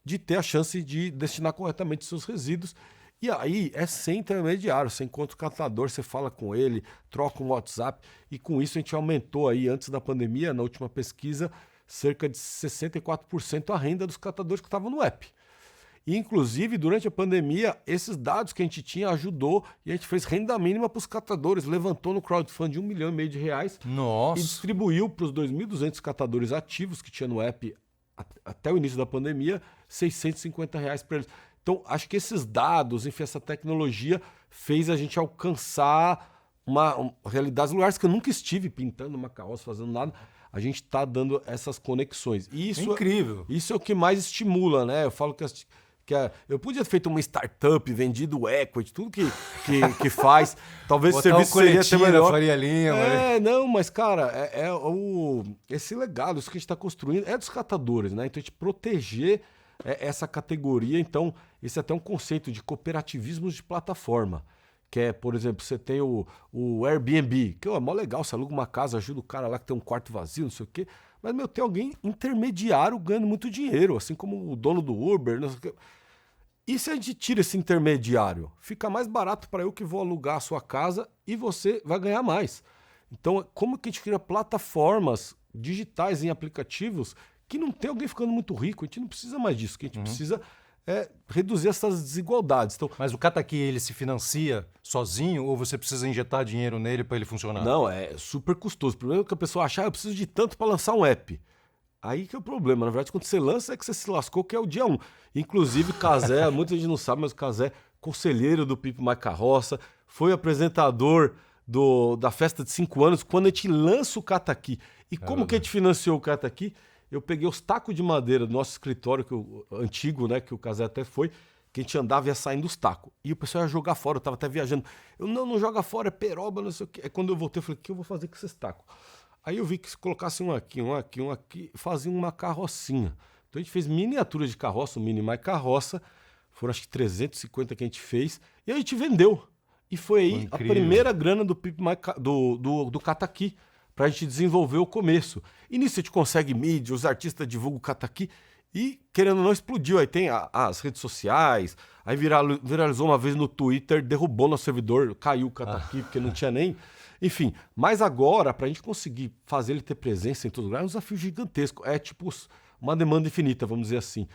de ter a chance de destinar corretamente seus resíduos. E aí é sem intermediário, você encontra o catador, você fala com ele, troca um WhatsApp, e com isso a gente aumentou aí, antes da pandemia, na última pesquisa, cerca de 64% a renda dos catadores que estavam no app. E, inclusive, durante a pandemia, esses dados que a gente tinha ajudou e a gente fez renda mínima para os catadores, levantou no crowdfunding R$1,5 milhão Nossa. E distribuiu para os 2.200 catadores ativos que tinha no app até o início da pandemia, R$650 para eles. Então, acho que esses dados, enfim, essa tecnologia fez a gente alcançar uma realidade, lugares que eu nunca estive pintando uma carroça, fazendo nada. A gente está dando essas conexões. E isso incrível. Isso é o que mais estimula, né? Eu falo que eu podia ter feito uma startup, vendido equity, tudo que faz. Talvez o serviço seria até melhor. Faria Lima, não, mas, cara, esse legado, isso que a gente está construindo é dos catadores, né? Então, a gente proteger essa categoria. Então, esse é até um conceito de cooperativismo de plataforma. Que é, por exemplo, você tem o Airbnb, que é mó legal, você aluga uma casa, ajuda o cara lá que tem um quarto vazio, não sei o quê. Mas, tem alguém intermediário ganhando muito dinheiro, assim como o dono do Uber, não sei o quê. E se a gente tira esse intermediário? Fica mais barato para eu que vou alugar a sua casa e você vai ganhar mais. Então, como que a gente cria plataformas digitais em aplicativos que não tem alguém ficando muito rico? A gente não precisa mais disso, o que a gente precisa reduzir essas desigualdades. Então, mas o Cataqui, ele se financia sozinho ou você precisa injetar dinheiro nele para ele funcionar? Não, é super custoso. Primeiro que a pessoa acha, eu preciso de tanto para lançar um app. Aí que é o problema. Na verdade, quando você lança é que você se lascou, que é o dia 1. Inclusive, Cazé, muita gente não sabe, mas o Cazé, conselheiro do Pipe Mais Carroça, foi apresentador da festa de 5 anos, quando a gente lança o Cataqui. E como que a gente financiou o Cataqui? Eu peguei os tacos de madeira do nosso escritório, antigo, né, que o Cazé até foi, que a gente andava e ia saindo os tacos. E o pessoal ia jogar fora, eu tava até viajando. Eu, não joga fora, é peroba, não sei o quê. Aí quando eu voltei, eu falei, o que eu vou fazer com esses tacos? Aí eu vi que se colocasse um aqui, fazia uma carrocinha. Então a gente fez miniaturas de carroça, um mini mais carroça. Foram acho que 350 que a gente fez. E a gente vendeu. E foi aí a primeira grana do Cataqui, pra gente desenvolver o começo. E nisso a gente consegue mídia, os artistas divulgam o Cataqui. E, querendo ou não, explodiu. Aí tem as redes sociais. Aí viralizou uma vez no Twitter, derrubou nosso servidor, caiu o Cataqui, porque não tinha nem... Enfim, mas agora, para a gente conseguir fazer ele ter presença em todo lugar, é um desafio gigantesco. É tipo uma demanda infinita, vamos dizer assim.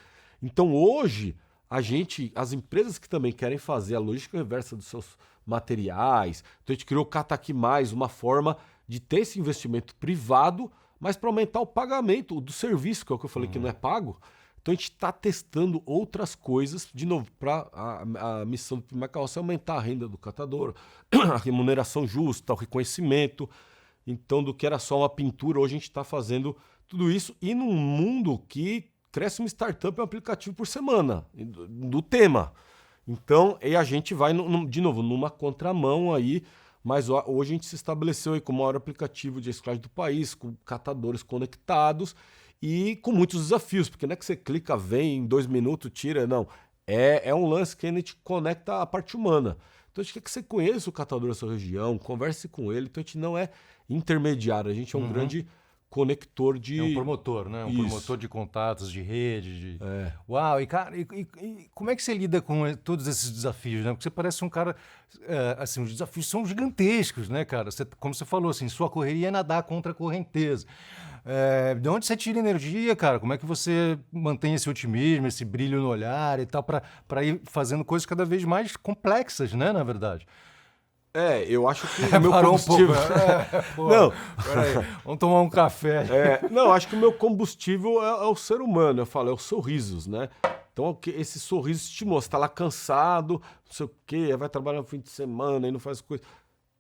Então hoje, as empresas que também querem fazer a logística reversa dos seus materiais, então a gente criou o Cataqui Mais, uma forma de ter esse investimento privado, mas para aumentar o pagamento do serviço, que é o que eu falei que não é pago. Então a gente está testando outras coisas, de novo, para a missão do Pipe Mais Carroça é aumentar a renda do catador, a remuneração justa, o reconhecimento. Então, do que era só uma pintura, hoje a gente está fazendo tudo isso. E num mundo que cresce uma startup e um aplicativo por semana, do tema. Então, e a gente vai, de novo, numa contramão aí, mas hoje a gente se estabeleceu aí como o maior aplicativo de reciclagem do país, com catadores conectados e com muitos desafios, porque não é que você clica, vem, em 2 minutos, tira, não. É um lance que a gente conecta a parte humana. Então a gente quer que você conheça o catador da sua região, converse com ele, então a gente não é intermediário, a gente é um grande conector de... É um promotor, né? Um Isso. promotor de contatos, de rede, de... É. Uau, e cara, e como é que você lida com todos esses desafios, né? Porque você parece um cara, assim, os desafios são gigantescos, né, cara? Como você falou, assim, sua correria é nadar contra a correnteza. De onde você tira energia, cara? Como é que você mantém esse otimismo, esse brilho no olhar e tal, para ir fazendo coisas cada vez mais complexas, né, na verdade? Eu acho que o meu Parou combustível... Não, peraí, vamos tomar um café. Não, acho que o meu combustível é o ser humano, eu falo, é os sorrisos, né? Então, esse sorriso estimula, você tá lá cansado, não sei o quê, vai trabalhar no fim de semana e não faz coisa.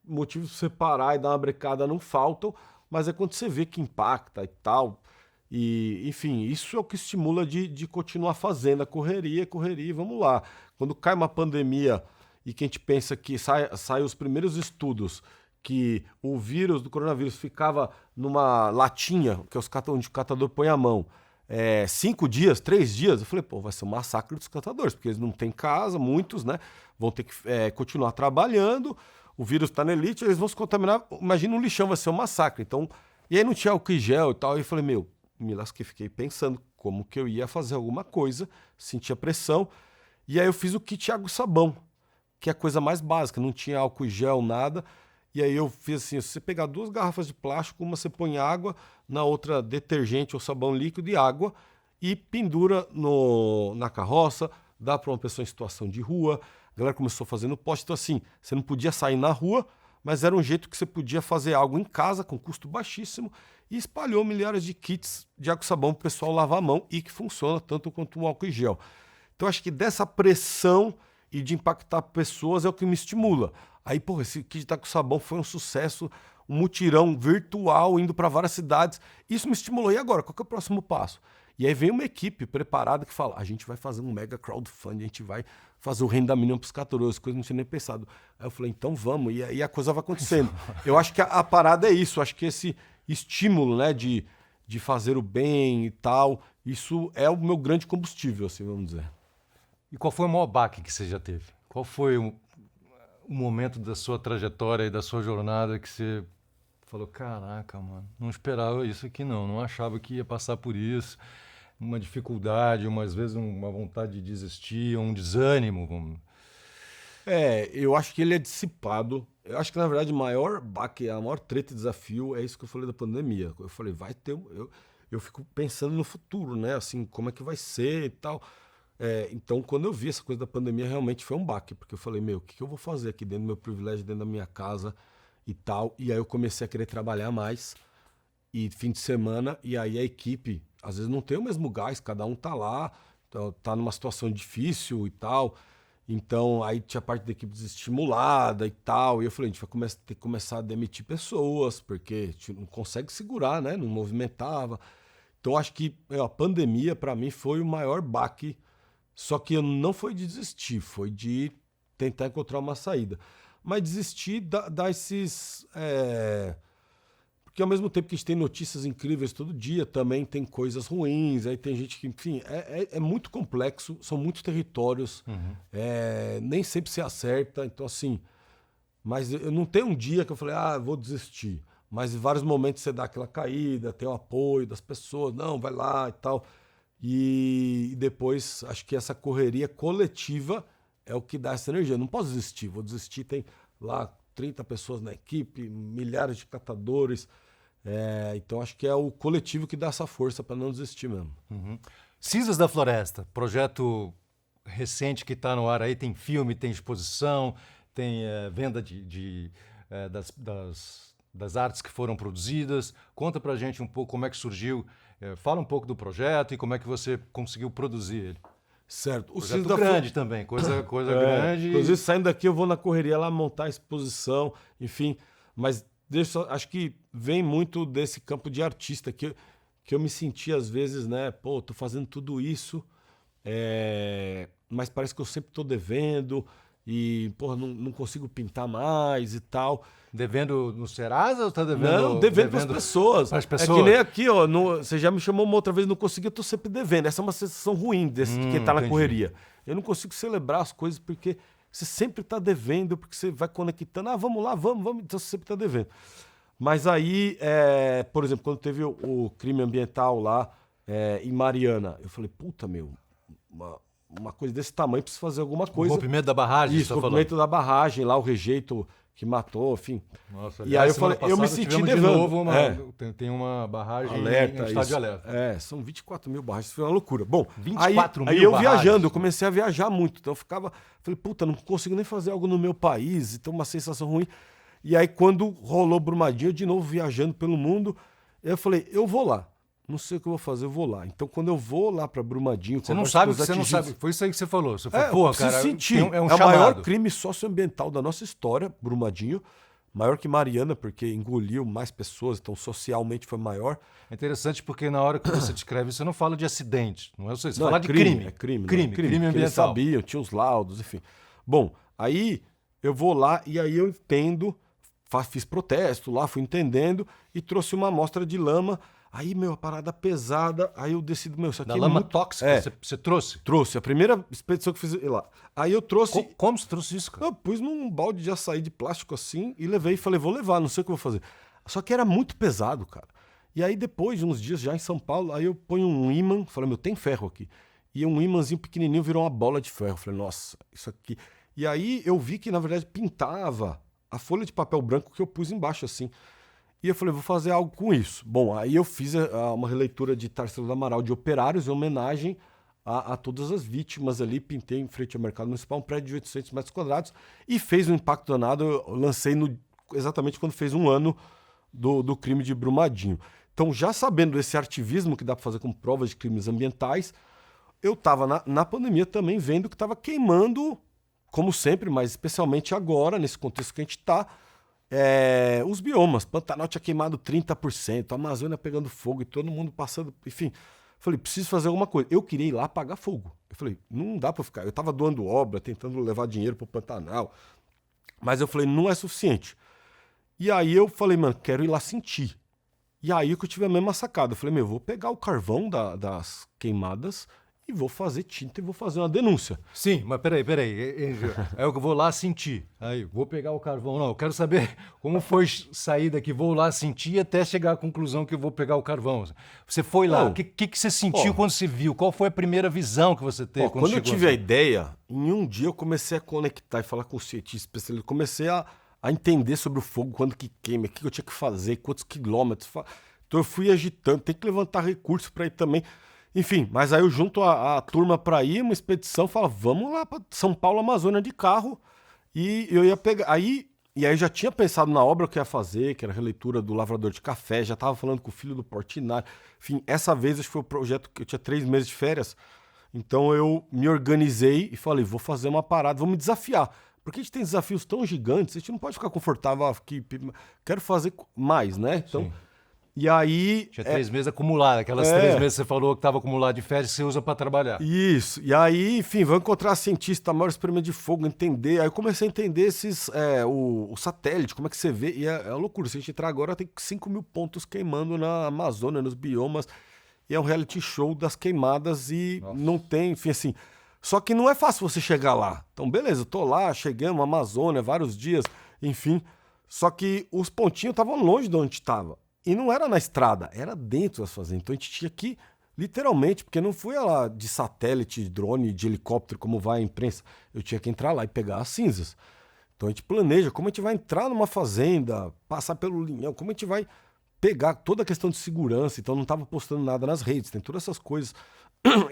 Motivos pra você parar e dar uma brecada não faltam, mas é quando você vê que impacta e tal. E, enfim, isso é o que estimula de continuar fazendo a correria, e vamos lá. Quando cai uma pandemia e que a gente pensa que sai os primeiros estudos que o vírus do coronavírus ficava numa latinha, que é onde o catador põe a mão, 5 dias, 3 dias, eu falei, pô, vai ser um massacre dos catadores, porque eles não têm casa, muitos, né? Vão ter que continuar trabalhando, o vírus está na elite, eles vão se contaminar, imagina um lixão, vai ser um massacre. Então, e aí não tinha álcool em gel e tal, e eu falei, me lasquei, fiquei pensando como que eu ia fazer alguma coisa, sentia pressão, e aí eu fiz o kit água e sabão, que é a coisa mais básica, não tinha álcool em gel, nada. E aí eu fiz assim, se você pegar 2 garrafas de plástico, uma você põe água, na outra detergente ou sabão líquido e água, e pendura na carroça, dá para uma pessoa em situação de rua. A galera começou fazendo poste, então assim, você não podia sair na rua, mas era um jeito que você podia fazer algo em casa, com custo baixíssimo, e espalhou milhares de kits de água e sabão para o pessoal lavar a mão, e que funciona tanto quanto o álcool em gel. Então acho que dessa pressão e de impactar pessoas é o que me estimula. Aí, porra, esse kit de água e sabão foi um sucesso, um mutirão virtual, indo para várias cidades. Isso me estimulou. E agora, qual que é o próximo passo? E aí vem uma equipe preparada que fala, a gente vai fazer um mega crowdfunding, a gente vai fazer o renda mínimo para os catadores, coisa que não tinha nem pensado. Aí eu falei, então vamos, e aí a coisa vai acontecendo. Eu acho que a parada é isso, acho que esse estímulo, né, de fazer o bem e tal, isso é o meu grande combustível, assim, vamos dizer. E qual foi o maior baque que você já teve? Qual foi o momento da sua trajetória e da sua jornada que você falou, caraca, mano, não esperava isso aqui não achava que ia passar por isso, uma dificuldade, às vezes uma vontade de desistir, um desânimo. Eu acho que ele é dissipado. Eu acho que, na verdade, o maior baque, a maior treta e desafio é isso que eu falei da pandemia. Eu falei, vai ter... Eu fico pensando no futuro, né? Assim, como é que vai ser e tal... Então, quando eu vi essa coisa da pandemia, realmente foi um baque, porque eu falei, o que eu vou fazer aqui dentro do meu privilégio, dentro da minha casa e tal, e aí eu comecei a querer trabalhar mais, e fim de semana, e aí a equipe, às vezes não tem o mesmo gás, cada um tá lá, tá numa situação difícil e tal, então aí tinha parte da equipe desestimulada e tal, e eu falei, a gente vai ter que começar a demitir pessoas, porque a gente não consegue segurar, né, não movimentava, então acho que a pandemia, para mim, foi o maior baque. Só que não foi de desistir, foi de tentar encontrar uma saída. Mas desistir dá esses... Porque ao mesmo tempo que a gente tem notícias incríveis todo dia, também tem coisas ruins, aí tem gente que... Enfim, é muito complexo, são muitos territórios, nem sempre se acerta, então assim... Mas eu não tenho um dia que eu falei, vou desistir. Mas em vários momentos você dá aquela caída, tem o apoio das pessoas, não, vai lá e tal... E depois, acho que essa correria coletiva é o que dá essa energia. Não posso desistir, vou desistir. Tem lá 30 pessoas na equipe, milhares de catadores. Então, acho que é o coletivo que dá essa força para não desistir mesmo. Uhum. Cinzas da Floresta, projeto recente que está no ar aí. Tem filme, tem exposição, tem venda das artes que foram produzidas. Conta pra gente um pouco como é que surgiu. Fala um pouco do projeto e como é que você conseguiu produzir ele. Certo. O projeto grande também, coisa grande. Inclusive, saindo daqui, eu vou na correria lá montar a exposição, enfim. Mas acho que vem muito desse campo de artista, que eu me senti às vezes, né? Pô, tô fazendo tudo isso, mas parece que eu sempre tô devendo e, porra, não consigo pintar mais e tal. Devendo no Serasa ou tá devendo... Não, devendo pras pessoas. Pras pessoas. É que nem aqui, ó, você já me chamou uma outra vez, não consegui, eu tô sempre devendo. Essa é uma sensação ruim de quem tá na entendi. correria. Eu não consigo celebrar as coisas porque você sempre tá devendo, porque você vai conectando, vamos lá, vamos, então você sempre tá devendo. Mas aí, por exemplo, quando teve o crime ambiental lá em Mariana, eu falei, puta, meu, uma coisa desse tamanho, preciso fazer alguma coisa. O rompimento da barragem, Isso, o rompimento da barragem, lá o rejeito que matou, enfim. Nossa, E aí eu falei, eu me senti devendo. Tem uma barragem Alerta, em estado de alerta. São 24 mil barragens, isso foi uma loucura. Bom, 24 aí mil eu barragens. viajando, eu comecei a viajar muito, então eu falei, puta, não consigo nem fazer algo no meu país, então uma sensação ruim. E aí quando rolou Brumadinho, eu de novo viajando pelo mundo, eu falei, eu vou lá. Não sei o que eu vou fazer, eu vou lá. Então, quando eu vou lá pra Brumadinho... Você não sabe. Foi isso aí que você falou. Você falou, eu porra, preciso cara, sentir. é um o chamado. maior crime socioambiental da nossa história, Brumadinho. Maior que Mariana, porque engoliu mais pessoas, então socialmente foi maior. É interessante porque na hora que você descreve, você não fala de acidente. Não é isso? Você Não, fala de crime. É crime Crime Eles ambiental. sabiam, tinha os laudos, enfim. Bom, aí eu vou lá e aí eu entendo, fiz protesto lá, fui entendendo e trouxe uma amostra de lama. Aí, meu, a parada pesada, aí eu decido, meu, isso aqui Da é lama muito... tóxica, você trouxe? Trouxe, a primeira expedição que fiz lá. Aí eu trouxe... Como você trouxe isso, cara? Eu pus num balde de açaí de plástico assim e levei e falei, vou levar, não sei o que eu vou fazer. Só que era muito pesado, cara. E aí depois de uns dias já em São Paulo, aí eu ponho um ímã, falei, meu, tem ferro aqui. E um ímãzinho pequenininho virou uma bola de ferro. Falei, nossa, isso aqui... E aí eu vi que, na verdade, pintava a folha de papel branco que eu pus embaixo assim. E eu falei, vou fazer algo com isso. Bom, aí eu fiz uma releitura de Tarsila do Amaral de Operários em homenagem a todas as vítimas ali. Pintei em frente ao Mercado Municipal um prédio de 800 metros quadrados e fez um impacto danado. Eu lancei exatamente quando fez um ano do crime de Brumadinho. Então, já sabendo desse ativismo que dá para fazer com provas de crimes ambientais, eu estava na pandemia também vendo que estava queimando, como sempre, mas especialmente agora, nesse contexto que a gente está, os biomas. Pantanal tinha queimado 30%, a Amazônia pegando fogo e todo mundo passando, enfim. Falei, preciso fazer alguma coisa. Eu queria ir lá apagar fogo. Eu falei, não dá para ficar. Eu estava doando obra, tentando levar dinheiro para o Pantanal, mas eu falei, não é suficiente. E aí eu falei, mano, quero ir lá sentir. E aí que eu tive a mesma sacada. Eu falei, meu, vou pegar o carvão das queimadas e vou fazer tinta e vou fazer uma denúncia. Sim, mas peraí. É o que eu vou lá sentir. Aí, vou pegar o carvão. Não, eu quero saber como foi sair daqui. Vou lá sentir até chegar à conclusão que eu vou pegar o carvão. Você foi lá, o que você sentiu quando você viu? Qual foi a primeira visão que você teve Quando eu tive a ideia, em um dia eu comecei a conectar e falar com o cientista especialista. Comecei a entender sobre o fogo, quando que queima, o que eu tinha que fazer, quantos quilômetros. Então eu fui agitando, tem que levantar recursos para ir também. Enfim, mas aí eu junto a turma para ir, uma expedição, fala, vamos lá para São Paulo, Amazônia de carro. E eu ia pegar. E aí já tinha pensado na obra que eu ia fazer, que era a releitura do Lavrador de Café, já estava falando com o filho do Portinari. Enfim, essa vez acho que foi o projeto que eu tinha 3 meses de férias. Então eu me organizei e falei, vou fazer uma parada, vou me desafiar. Porque a gente tem desafios tão gigantes, a gente não pode ficar confortável aqui. Quero fazer mais, né? Então, sim. E aí... Tinha 3 meses acumulados, aquelas 3 meses que você falou que estava acumulado de férias que você usa para trabalhar. Isso. E aí, enfim, vou encontrar cientista, maior experimento de fogo, entender. Aí eu comecei a entender o satélite, como é que você vê. E é loucura. Se a gente entrar agora, tem 5 mil pontos queimando na Amazônia, nos biomas. E é um reality show das queimadas e não tem, enfim, assim... Só que não é fácil você chegar lá. Então, beleza, eu tô lá, chegamos na Amazônia, vários dias, enfim. Só que os pontinhos estavam longe de onde estava. E não era na estrada, era dentro das fazendas. Então a gente tinha que, literalmente, porque não fui lá de satélite, de drone, de helicóptero, como vai a imprensa. Eu tinha que entrar lá e pegar as cinzas. Então a gente planeja como a gente vai entrar numa fazenda, passar pelo linhão, como a gente vai pegar toda a questão de segurança. Então não estava postando nada nas redes, tem todas essas coisas.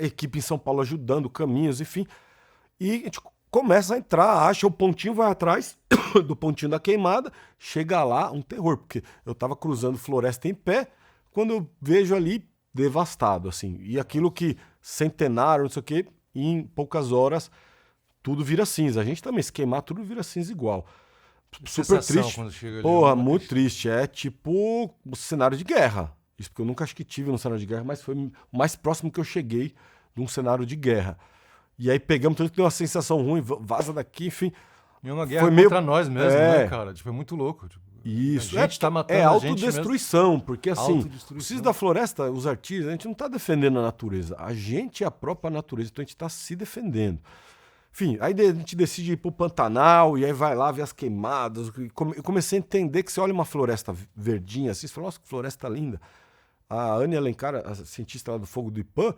Equipe em São Paulo ajudando, caminhos, enfim. E a gente começa a entrar, acha o pontinho, vai atrás do pontinho da queimada, chega lá, um terror, porque eu tava cruzando floresta em pé, quando eu vejo ali devastado, assim. E aquilo que centenário, não sei o quê, em poucas horas, tudo vira cinza. A gente também, se queimar, tudo vira cinza igual. Super triste. Quando chega ali, porra, muito triste. É tipo um cenário de guerra. Isso porque eu nunca acho que tive um cenário de guerra, mas foi o mais próximo que eu cheguei de um cenário de guerra. E aí pegamos tudo que deu uma sensação ruim, vaza daqui, enfim. E uma guerra Foi meio- contra nós mesmos, né, cara? Tipo, é muito louco. Tipo, Isso. A gente tá matando é a gente autodestruição, porque assim, Autodestruição. o Cis da Floresta, os artistas, a gente não tá defendendo a natureza. A gente é a própria natureza, então a gente tá se defendendo. Enfim, aí a gente decide ir pro Pantanal, e aí vai lá ver as queimadas. Eu comecei a entender que você olha uma floresta verdinha assim, você fala, nossa, que floresta linda. A Anne Alencar, a cientista lá do Fogo do Ipã,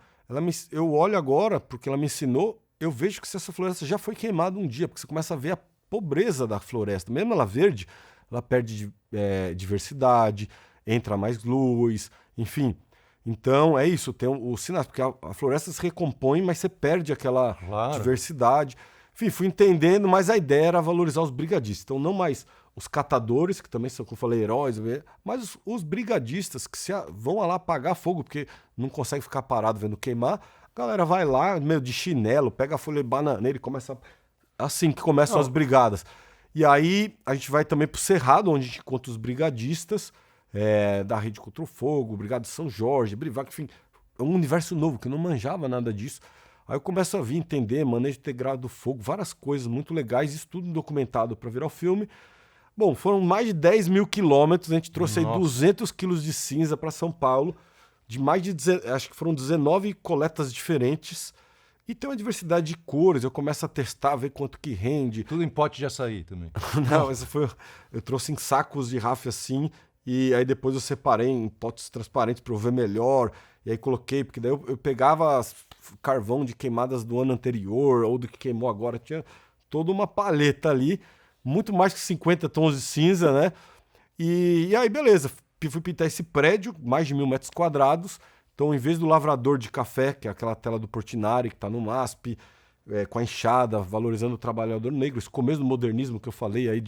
eu olho agora, porque ela me ensinou, eu vejo que essa floresta já foi queimada um dia, porque você começa a ver a pobreza da floresta. Mesmo ela verde, ela perde diversidade, entra mais luz, enfim. Então é isso, tem o sinal, porque a floresta se recompõe, mas você perde aquela diversidade. Enfim, fui entendendo, mas a ideia era valorizar os brigadistas. Então não mais os catadores, que também são, como eu falei, heróis, mas os brigadistas que vão lá apagar fogo, porque não consegue ficar parado vendo queimar. A galera vai lá, meio de chinelo, pega a folha de bananeira e começa... Assim que começam as brigadas. E aí a gente vai também pro Cerrado, onde a gente encontra os brigadistas da Rede Contra o Fogo, Brigada de São Jorge, Brivac, enfim, é um universo novo, que eu não manjava nada disso. Aí eu começo a vir entender manejo integrado do fogo, várias coisas muito legais, isso tudo documentado para virar o filme. Bom, foram mais de 10 mil quilômetros, a gente trouxe aí 200 quilos de cinza para São Paulo, de mais de, acho que foram 19 coletas diferentes, e tem uma diversidade de cores, eu começo a testar, ver quanto que rende. Tudo em pote de açaí também. Não, eu trouxe em sacos de rafia assim, e aí depois eu separei em potes transparentes para eu ver melhor, e aí coloquei, porque daí eu pegava carvão de queimadas do ano anterior, ou do que queimou agora, tinha toda uma paleta ali, muito mais que 50 tons de cinza, né? E aí beleza, fui pintar esse prédio, mais de 1.000 metros quadrados, então em vez do lavrador de café, que é aquela tela do Portinari, que está no MASP, com a enxada, valorizando o trabalhador negro, esse começo do modernismo que eu falei aí,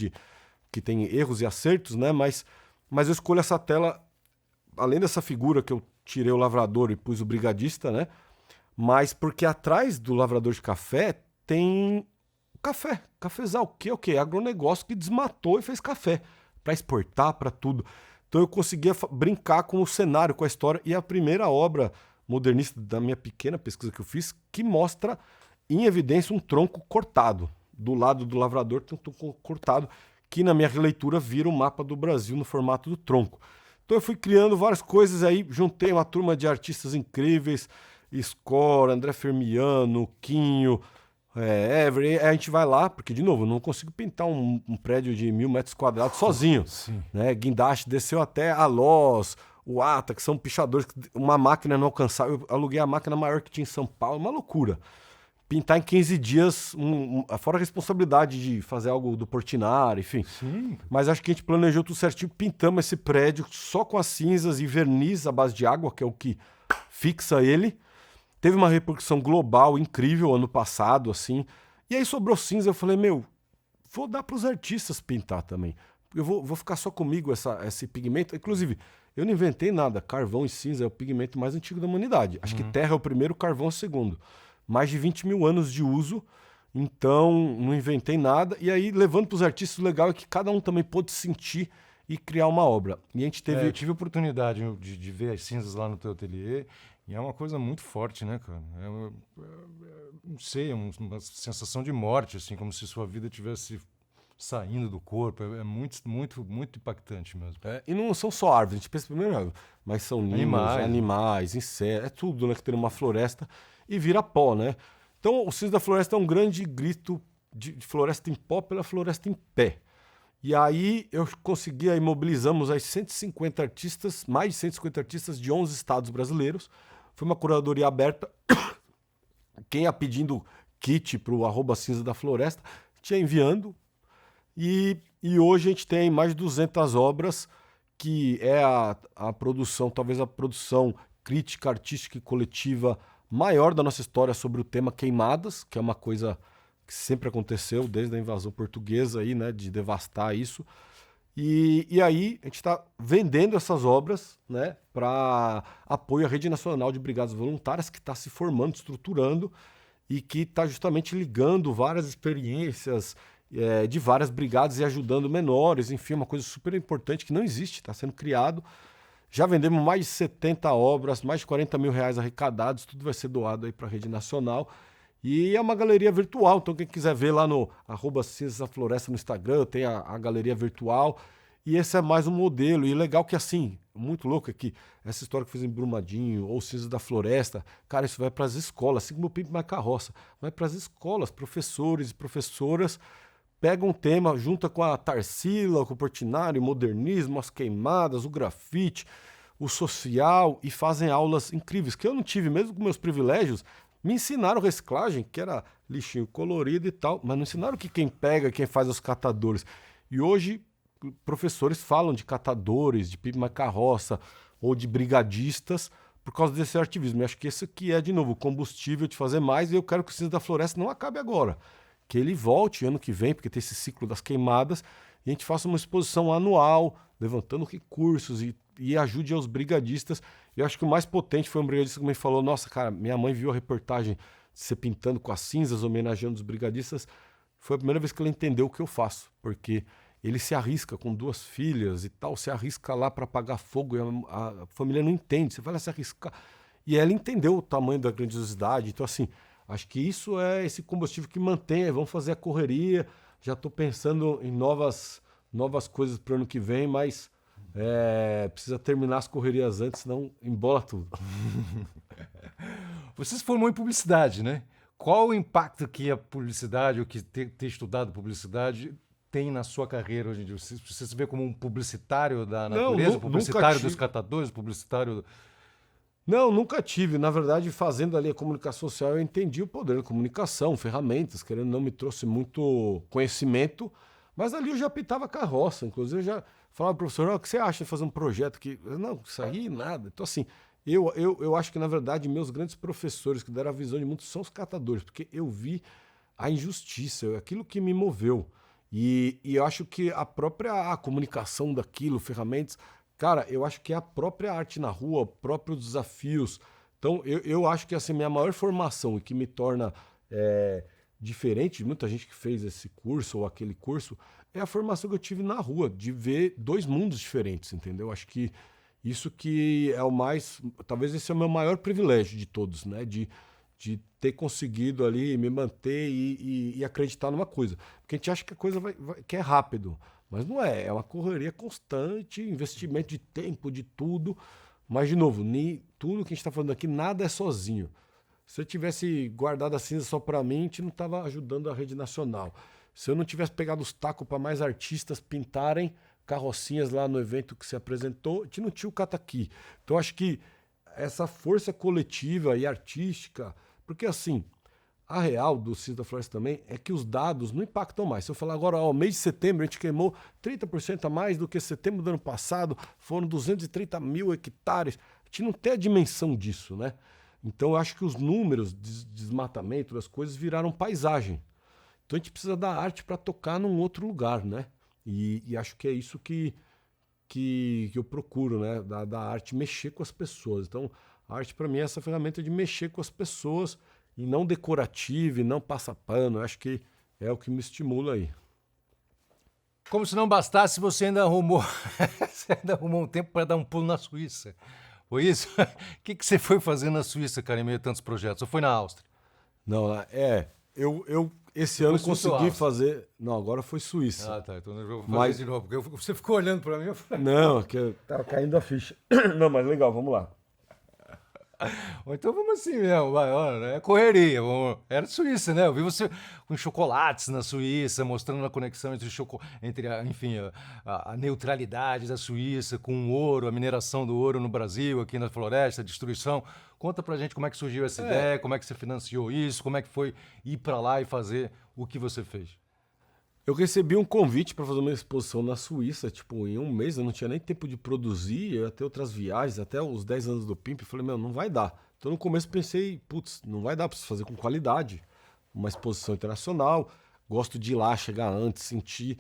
que tem erros e acertos, né? Mas eu escolho essa tela, além dessa figura que eu tirei o lavrador e pus o brigadista, né? Mas porque atrás do lavrador de café tem café, cafezal, que é o quê? Agronegócio que desmatou e fez café, para exportar, para tudo. Então eu conseguia brincar com o cenário, com a história, e a primeira obra modernista da minha pequena pesquisa que eu fiz, que mostra em evidência um tronco cortado. Do lado do lavrador tem um tronco cortado, que na minha releitura vira um mapa do Brasil no formato do tronco. Então eu fui criando várias coisas aí, juntei uma turma de artistas incríveis, Score, André Fermiano, Quinho, Everett, a gente vai lá, porque de novo, eu não consigo pintar um prédio de 1.000 metros quadrados sozinho. Sim. Né? Guindaste desceu até a Loz, o Ata, que são pichadores, uma máquina não alcançava, eu aluguei a máquina maior que tinha em São Paulo, uma loucura. Pintar em 15 dias, fora a responsabilidade de fazer algo do Portinari, enfim. Sim. Mas acho que a gente planejou tudo certinho, pintamos esse prédio só com as cinzas e verniz à base de água, que é o que fixa ele. Teve uma repercussão global incrível ano passado, assim. E aí sobrou cinza, eu falei, vou dar para os artistas pintar também. Eu vou ficar só comigo esse pigmento. Inclusive, eu não inventei nada. Carvão e cinza é o pigmento mais antigo da humanidade. Acho que terra é o primeiro, carvão é o segundo. Mais de 20 mil anos de uso, então não inventei nada. E aí, levando para os artistas, o legal é que cada um também pôde sentir e criar uma obra. E a gente teve... eu tive a oportunidade de ver as cinzas lá no teu ateliê, e é uma coisa muito forte, né, cara? Não sei, uma sensação de morte, assim, como se sua vida tivesse saindo do corpo. É muito, muito, muito impactante mesmo. E não são só árvores, a gente pensa primeiro, mas são animais, insetos, é tudo, né, que tem numa floresta e vira pó, né? Então o Cis da Floresta é um grande grito de floresta em pó pela floresta em pé. E aí eu consegui, aí mobilizamos aí 150 artistas, mais de 150 artistas de 11 estados brasileiros. Foi uma curadoria aberta. Quem ia pedindo kit para o @cinza da floresta, tinha enviando. E hoje a gente tem mais de 200 obras, que é a produção, talvez a produção crítica, artística e coletiva maior da nossa história sobre o tema queimadas, que é uma coisa que sempre aconteceu desde a invasão portuguesa aí, né, de devastar isso. E aí a gente está vendendo essas obras, né, para apoio à Rede Nacional de Brigadas Voluntárias, que está se formando, estruturando, e que está justamente ligando várias experiências de várias brigadas e ajudando menores, enfim, uma coisa super importante que não existe, está sendo criado. Já vendemos mais de 70 obras, mais de 40 mil reais arrecadados, tudo vai ser doado aí para a Rede Nacional. E é uma galeria virtual, então quem quiser ver lá no @Cinzas da Floresta no Instagram, tem a galeria virtual. E esse é mais um modelo. E legal que assim, muito louco é que essa história que eu fiz em Brumadinho ou Cinzas da Floresta, cara, isso vai para as escolas, assim como o Pimp My Carroça, vai para as escolas, professores e professoras pegam um tema, junta com a Tarsila, com o Portinari, o modernismo, as queimadas, o grafite, o social e fazem aulas incríveis, que eu não tive, mesmo com meus privilégios. Me ensinaram reciclagem, que era lixinho colorido e tal, mas não ensinaram que quem pega, quem faz os catadores. E hoje, professores falam de catadores, de Pimp My Carroça ou de brigadistas por causa desse ativismo. Eu acho que esse aqui é, de novo, o combustível de fazer mais e eu quero que o Cinza da Floresta não acabe agora. Que ele volte ano que vem, porque tem esse ciclo das queimadas, e a gente faça uma exposição anual, levantando recursos e ajude aos brigadistas. Eu acho que o mais potente foi um brigadista que me falou, nossa, cara, minha mãe viu a reportagem de você pintando com as cinzas, homenageando os brigadistas. Foi a primeira vez que ela entendeu o que eu faço, porque ele se arrisca com 2 filhas e tal, se arrisca lá para apagar fogo, e a família não entende, você vai lá se arriscar. E ela entendeu o tamanho da grandiosidade, então assim, acho que isso é esse combustível que mantém, vamos fazer a correria, já estou pensando em novas coisas para o ano que vem, mas precisa terminar as correrias antes, senão embola tudo. Você se formou em publicidade, né? Qual o impacto que a publicidade, ou que ter estudado publicidade, tem na sua carreira hoje em dia? Você se vê como um publicitário da natureza, publicitário dos catadores, publicitário... Não, nunca tive. Na verdade, fazendo ali a comunicação social, eu entendi o poder da comunicação, ferramentas, querendo não me trouxe muito conhecimento, mas ali eu já pintava carroça. Inclusive, eu já falava, professor, o que você acha de fazer um projeto que... Não, isso aí, nada. Então, assim, eu acho que, na verdade, meus grandes professores que deram a visão de mundo são os catadores, porque eu vi a injustiça, aquilo que me moveu. E eu acho que a própria comunicação daquilo, ferramentas... Cara, eu acho que é a própria arte na rua, próprios desafios. Então, eu acho que assim, minha maior formação e que me torna diferente de muita gente que fez esse curso ou aquele curso, é a formação que eu tive na rua, de ver 2 mundos diferentes, entendeu? Acho que isso que é o mais... Talvez esse é o meu maior privilégio de todos, né? De ter conseguido ali me manter e acreditar numa coisa. Porque a gente acha que a coisa que é rápido. Mas não é uma correria constante, investimento de tempo, de tudo. Mas, de novo, tudo que a gente está falando aqui, nada é sozinho. Se eu tivesse guardado a cinza só para mim, a gente não estava ajudando a rede nacional. Se eu não tivesse pegado os tacos para mais artistas pintarem carrocinhas lá no evento que se apresentou, a gente não tinha o Cataqui. Então, acho que essa força coletiva e artística... Porque, assim... A real do Cinzas da Floresta também é que os dados não impactam mais. Se eu falar agora, mês de setembro a gente queimou 30% a mais do que setembro do ano passado, foram 230 mil hectares. A gente não tem a dimensão disso, né? Então eu acho que os números de desmatamento das coisas viraram paisagem. Então a gente precisa da arte para tocar num outro lugar, né? E acho que é isso que eu procuro, né? Da arte mexer com as pessoas. Então a arte para mim é essa ferramenta de mexer com as pessoas, e não decorativo, e não passa pano. Acho que é o que me estimula aí. Como se não bastasse, você ainda arrumou um tempo para dar um pulo na Suíça. Foi isso? O que você foi fazer na Suíça, cara, em meio a tantos projetos? Ou foi na Áustria? Não, eu esse ano consegui fazer... Não, agora foi Suíça. Ah, tá. Então eu vou fazer de novo, porque você ficou olhando para mim. Eu falei... Não, que tava caindo a ficha. Não, mas legal, vamos lá. Ou então vamos assim mesmo, vai, olha, é correria. Era Suíça, né? Eu vi você com chocolates na Suíça, mostrando a conexão entre a neutralidade da Suíça com o ouro, a mineração do ouro no Brasil, aqui na floresta, a destruição. Conta pra gente como é que surgiu essa ideia, como é que você financiou isso, como é que foi ir pra lá e fazer o que você fez. Eu recebi um convite para fazer uma exposição na Suíça, tipo, em um mês, eu não tinha nem tempo de produzir, eu ia ter outras viagens, até os 10 anos do Pimp, eu falei, não vai dar. Então no começo pensei, não vai dar para fazer com qualidade, uma exposição internacional, gosto de ir lá, chegar antes, sentir,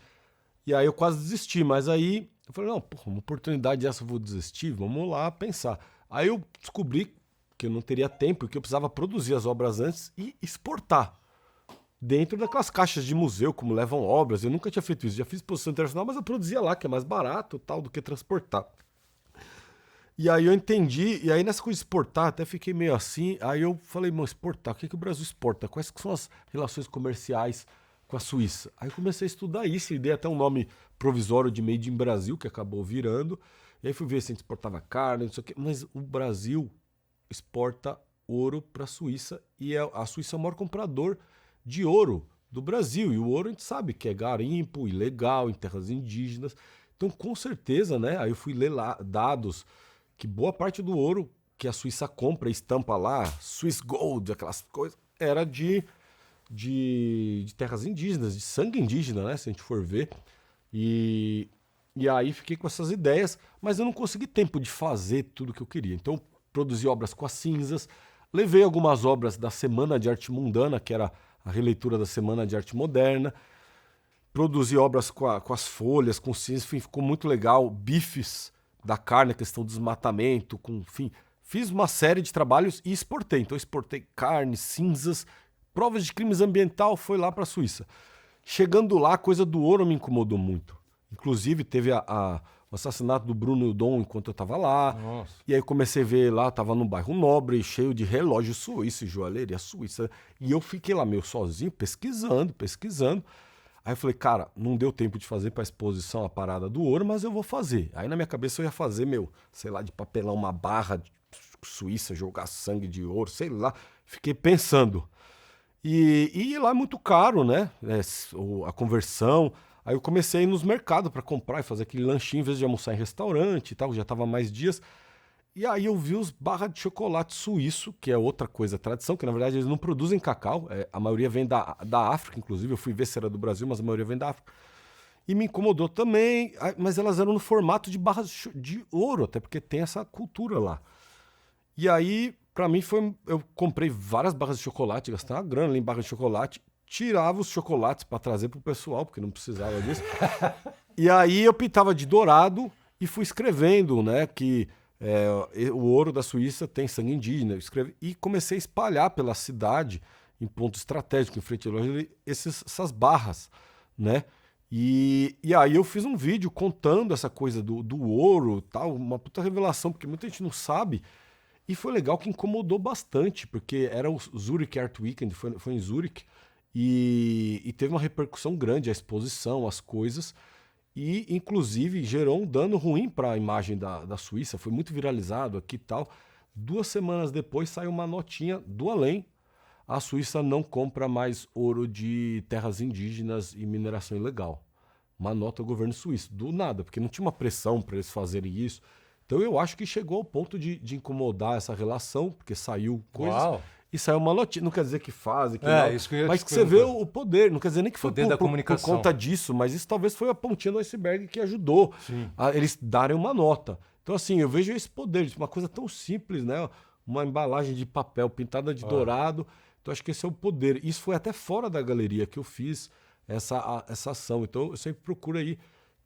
e aí eu quase desisti, mas aí eu falei, não, uma oportunidade dessa eu vou desistir, vamos lá pensar. Aí eu descobri que eu não teria tempo, que eu precisava produzir as obras antes e exportar. Dentro daquelas caixas de museu, como levam obras. Eu nunca tinha feito isso. Já fiz exposição internacional, mas eu produzia lá, que é mais barato tal do que transportar. E aí eu entendi, e aí nessa coisa de exportar, até fiquei meio assim, aí eu falei, mano, exportar, o que o Brasil exporta? Quais que são as relações comerciais com a Suíça? Aí eu comecei a estudar isso, e dei até um nome provisório de Made in Brasil, que acabou virando, e aí fui ver se a gente exportava carne, não sei o quê, mas o Brasil exporta ouro para a Suíça, e a Suíça é o maior comprador de ouro do Brasil, e o ouro a gente sabe que é garimpo, ilegal, em terras indígenas, então com certeza, né, aí eu fui ler lá dados que boa parte do ouro que a Suíça compra e estampa lá, Swiss Gold, aquelas coisas, era de terras indígenas, de sangue indígena, né? Se a gente for ver. E aí fiquei com essas ideias, mas eu não consegui tempo de fazer tudo que eu queria. Então, produzi obras com as cinzas, levei algumas obras da Semana de Arte Mundana, que era a releitura da Semana de Arte Moderna, produzi obras com as folhas, com cinzas, enfim, ficou muito legal, bifes da carne, a questão do desmatamento, enfim, fiz uma série de trabalhos e exportei. Então, exportei carne, cinzas, provas de crimes ambiental, foi lá para a Suíça. Chegando lá, a coisa do ouro me incomodou muito. Inclusive, teve o assassinato do Bruno Dom enquanto eu estava lá. Nossa. E aí comecei a ver lá, estava num bairro nobre, cheio de relógio suíço e joalheria suíça. E eu fiquei lá meio sozinho, pesquisando. Aí eu falei, cara, não deu tempo de fazer para exposição a parada do ouro, mas eu vou fazer. Aí na minha cabeça eu ia fazer, sei lá, de papelão, uma barra de suíça, jogar sangue de ouro, sei lá. Fiquei pensando. E lá é muito caro, né? A conversão. Aí eu comecei a ir nos mercados para comprar e fazer aquele lanchinho, em vez de almoçar em restaurante e tal, já tava mais dias. E aí eu vi os barras de chocolate suíço, que é outra coisa, tradição, que na verdade eles não produzem cacau, a maioria vem da África, inclusive, eu fui ver se era do Brasil, mas a maioria vem da África. E me incomodou também, mas elas eram no formato de barras de ouro, até porque tem essa cultura lá. E aí, pra mim, eu comprei várias barras de chocolate, gastei uma grana ali em barras de chocolate, tirava os chocolates para trazer pro pessoal, porque não precisava disso. E aí eu pintava de dourado e fui escrevendo, né, que o ouro da Suíça tem sangue indígena, e comecei a espalhar pela cidade, em ponto estratégico, em frente à loja, essas barras, né? E aí eu fiz um vídeo contando essa coisa do ouro, tal, uma puta revelação, porque muita gente não sabe, e foi legal que incomodou bastante, porque era o Zurich Art Weekend, foi em Zurich, e teve uma repercussão grande, a exposição, as coisas, e, inclusive, gerou um dano ruim para a imagem da Suíça. Foi muito viralizado aqui e tal. 2 semanas depois saiu uma notinha do além. A Suíça não compra mais ouro de terras indígenas e mineração ilegal. Uma nota do governo suíço. Do nada, porque não tinha uma pressão para eles fazerem isso. Então eu acho que chegou ao ponto de incomodar essa relação, porque saiu coisas... Uau. E saiu uma notícia, não quer dizer que fazem, que não, isso que eu ia mas te que você vê perguntar. o poder, não quer dizer nem que foi Poder da comunicação. por conta disso, mas isso talvez foi a pontinha do iceberg que ajudou a eles darem uma nota. Então assim, eu vejo esse poder, uma coisa tão simples, né? Uma embalagem de papel pintada de dourado, então acho que esse é o poder. Isso foi até fora da galeria que eu fiz essa ação, então eu sempre procuro aí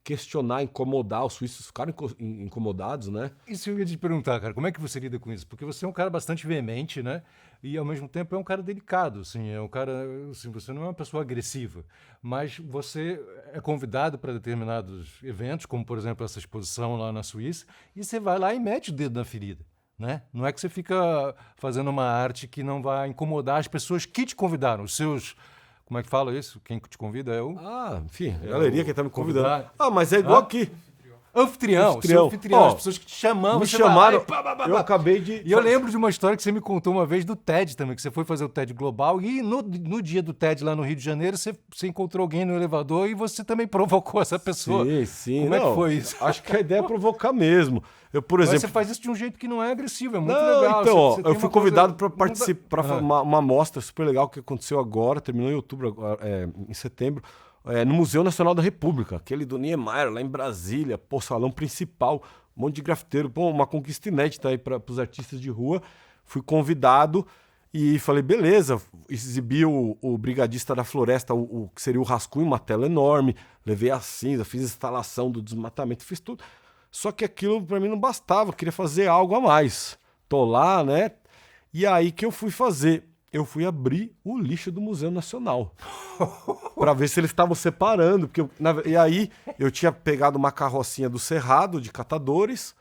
questionar, incomodar, os suíços ficaram incomodados, né? Isso eu ia te perguntar, cara, como é que você lida com isso? Porque você é um cara bastante veemente, né? E ao mesmo tempo é um cara delicado, assim, é um cara, assim, você não é uma pessoa agressiva, mas você é convidado para determinados eventos, como por exemplo essa exposição lá na Suíça, e você vai lá e mete o dedo na ferida, né? Não é que você fica fazendo uma arte que não vai incomodar as pessoas que te convidaram, os seus... Como é que fala isso? Quem te convida é o... Enfim, a galeria que tá me convidando. convidado. Mas é igual aqui. Anfitrião. As pessoas que te chamam, Me você chamaram, vai lá eu acabei de... E eu lembro de uma história que você me contou uma vez do TED também, que você foi fazer o TED Global e no dia do TED lá no Rio de Janeiro, você encontrou alguém no elevador e você também provocou essa pessoa. Sim. Como é que foi isso? Acho que a ideia é provocar mesmo. Eu, por exemplo... Mas você faz isso de um jeito que não é agressivo, é muito Não, legal. então, Você tem eu fui uma convidado coisa- para participar, para uma mostra super legal que aconteceu agora, terminou em outubro, em setembro, no Museu Nacional da República, aquele do Niemeyer, lá em Brasília, pô, salão principal, um monte de grafiteiro, pô, uma conquista inédita aí para os artistas de rua. Fui convidado e falei, beleza, exibi o Brigadista da Floresta, o que seria o rascunho, uma tela enorme, levei a cinza, fiz a instalação do desmatamento, fiz tudo. Só que aquilo para mim não bastava, eu queria fazer algo a mais. Tô lá, né? E aí que eu fui fazer? Eu fui abrir o lixo do Museu Nacional para ver se eles estavam separando, porque e aí eu tinha pegado uma carrocinha do Cerrado de catadores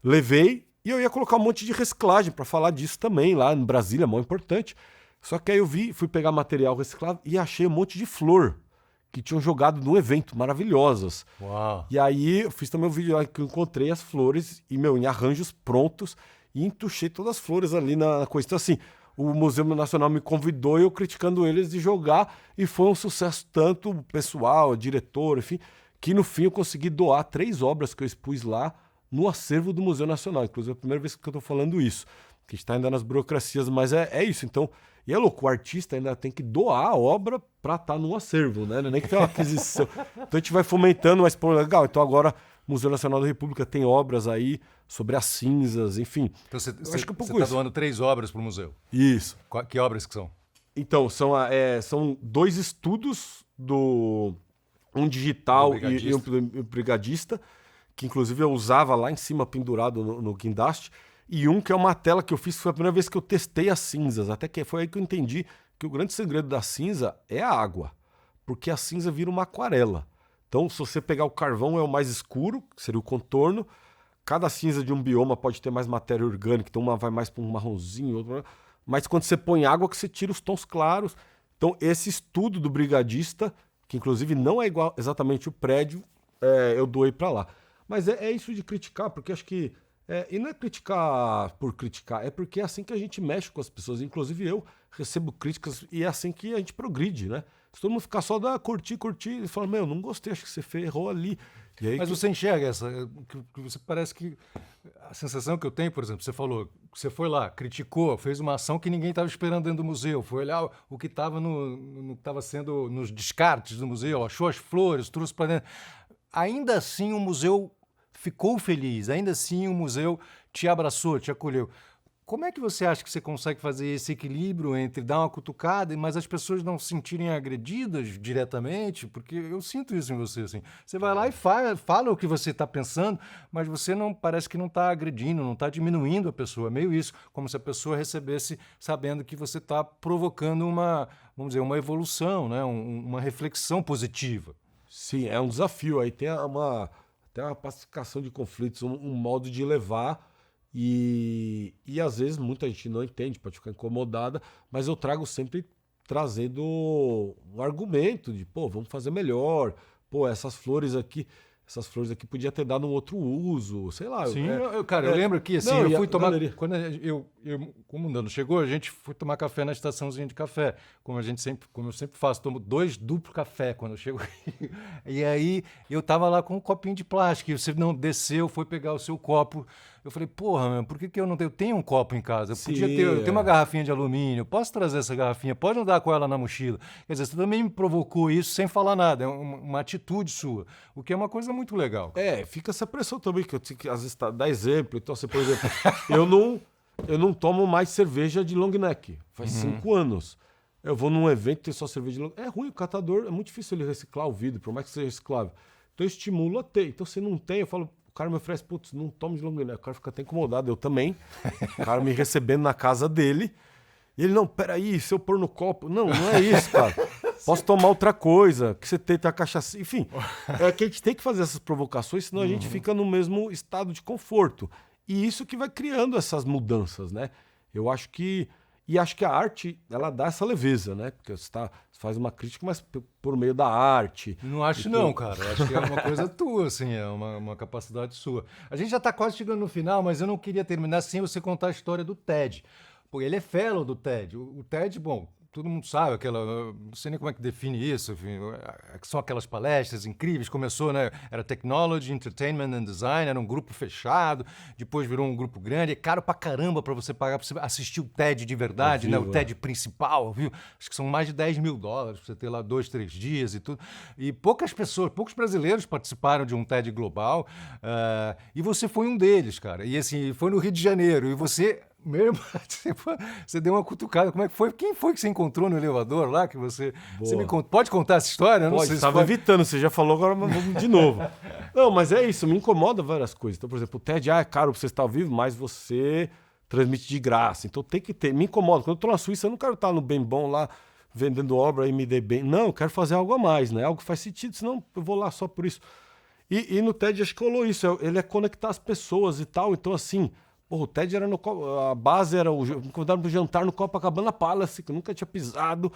levei e eu ia colocar um monte de reciclagem para falar disso também, lá em Brasília, mó importante. Só que aí eu fui pegar material reciclado e achei um monte de flor que tinham jogado no evento, maravilhosas. Uau. E aí eu fiz também um vídeo lá que eu encontrei as flores e, em arranjos prontos e entuchei todas as flores ali na coisa. Então, assim, o Museu Nacional me convidou e eu criticando eles de jogar e foi um sucesso tanto pessoal, diretor, enfim, que no fim eu consegui doar 3 obras que eu expus lá no acervo do Museu Nacional. Inclusive é a primeira vez que eu estou falando isso, que está ainda nas burocracias, mas é isso. Então, e é louco, o artista ainda tem que doar a obra para estar no acervo, né? Não é nem que tem uma aquisição. Então a gente vai fomentando, mas pô, legal. Então agora o Museu Nacional da República tem obras aí sobre as cinzas, enfim. Então você acho que é um pouco está isso. doando 3 obras para o museu. Isso. Que obras que são? Então, são 2 estudos um digital e um brigadista, que inclusive eu usava lá em cima, pendurado no guindaste, e um que é uma tela que eu fiz, foi a primeira vez que eu testei as cinzas, até que foi aí que eu entendi que o grande segredo da cinza é a água, porque a cinza vira uma aquarela. Então, se você pegar o carvão, é o mais escuro, que seria o contorno, cada cinza de um bioma pode ter mais matéria orgânica, então uma vai mais para um marronzinho, outra... Mas quando você põe água, que você tira os tons claros. Então, esse estudo do brigadista, que inclusive não é igual exatamente o prédio, eu doei para lá. Mas é isso de criticar, porque acho que... e não é criticar por criticar, é porque é assim que a gente mexe com as pessoas. Inclusive eu recebo críticas e é assim que a gente progride, né? Se todo mundo ficar só curtir, e falar, não gostei, acho que você errou ali. E aí Mas você enxerga que você parece que a sensação que eu tenho, por exemplo, você falou, você foi lá, criticou, fez uma ação que ninguém estava esperando dentro do museu, foi olhar o que estava no que estava sendo nos descartes do museu, achou as flores, trouxe para dentro. Ainda assim o museu ficou feliz, ainda assim o museu te abraçou, te acolheu. Como é que você acha que você consegue fazer esse equilíbrio entre dar uma cutucada, mas as pessoas não se sentirem agredidas diretamente? Porque eu sinto isso em você, assim. Você vai lá e fala o que você está pensando, mas você não parece que não está agredindo, não está diminuindo a pessoa. É meio isso, como se a pessoa recebesse sabendo que você está provocando vamos dizer, uma evolução, né? Uma reflexão positiva. Sim, é um desafio. Aí tem uma pacificação de conflitos, um modo de levar. E às vezes muita gente não entende, pode ficar incomodada, mas eu trago sempre trazendo um argumento de, vamos fazer melhor, essas flores aqui podia ter dado um outro uso, sei lá. Sim, eu lembro que assim, eu fui tomar... Quando como o Nando chegou, a gente foi tomar café na estaçãozinha de café, como eu sempre faço, tomo 2 duplo café quando eu chego. E aí eu tava lá com um copinho de plástico, e você não desceu, foi pegar o seu copo. Eu falei, por que eu não tenho? Eu tenho um copo em casa, eu tenho uma garrafinha de alumínio, posso trazer essa garrafinha, pode andar com ela na mochila. Quer dizer, você também me provocou isso sem falar nada, é uma atitude sua, o que é uma coisa muito legal. Fica essa pressão também, que eu tenho que às vezes dar exemplo. Então, assim, por exemplo, eu não tomo mais cerveja de long neck, faz 5 anos. Eu vou num evento e tem só cerveja de long neck. É ruim, o catador, é muito difícil ele reciclar o vidro, por mais que seja reciclável. Então eu estimulo a ter. Então se não tem, eu falo... O cara me oferece, não tome de long neck. O cara fica até incomodado, eu também. O cara me recebendo na casa dele. E ele, não, peraí, se eu pôr no copo... Não é isso, cara. Posso tomar outra coisa, que você tem a cachaça... Enfim, é que a gente tem que fazer essas provocações, senão a gente fica no mesmo estado de conforto. E isso que vai criando essas mudanças, né? Eu acho que... E acho que a arte, ela dá essa leveza, né? Porque você faz uma crítica, mas por meio da arte. Não acho não, cara. Eu acho que é uma coisa tua, assim, é uma capacidade sua. A gente já está quase chegando no final, mas eu não queria terminar sem você contar a história do TED. Porque ele é fellow do TED. O TED, bom, todo mundo sabe, não sei nem como é que define isso, enfim, são aquelas palestras incríveis, começou, né, era Technology, Entertainment and Design, era um grupo fechado, depois virou um grupo grande, é caro pra caramba pra você pagar, pra você assistir o TED de verdade, né, o TED principal, viu? Acho que são mais de $10 mil pra você ter lá 2, 3 dias e tudo, e poucos brasileiros participaram de um TED global, e você foi um deles, cara, e assim, foi no Rio de Janeiro, e você... Mesmo, você deu uma cutucada. Como é que foi? Quem foi que você encontrou no elevador lá? Que você me pode contar essa história? Eu não sei. Estava evitando, você já falou, agora vamos de novo. Não, mas é isso, me incomoda várias coisas. Então, por exemplo, o TED é caro pra você estar ao vivo, mas você transmite de graça. Então tem que ter. Me incomoda. Quando eu tô na Suíça, eu não quero estar no Bem Bom lá, vendendo obra e me dê bem. Não, eu quero fazer algo a mais, né? Algo que faz sentido, senão eu vou lá só por isso. E no TED acho que rolou isso, ele é conectar as pessoas e tal, então assim, porra, o TED era a base era me convidaram para jantar no Copacabana Palace, que eu nunca tinha pisado,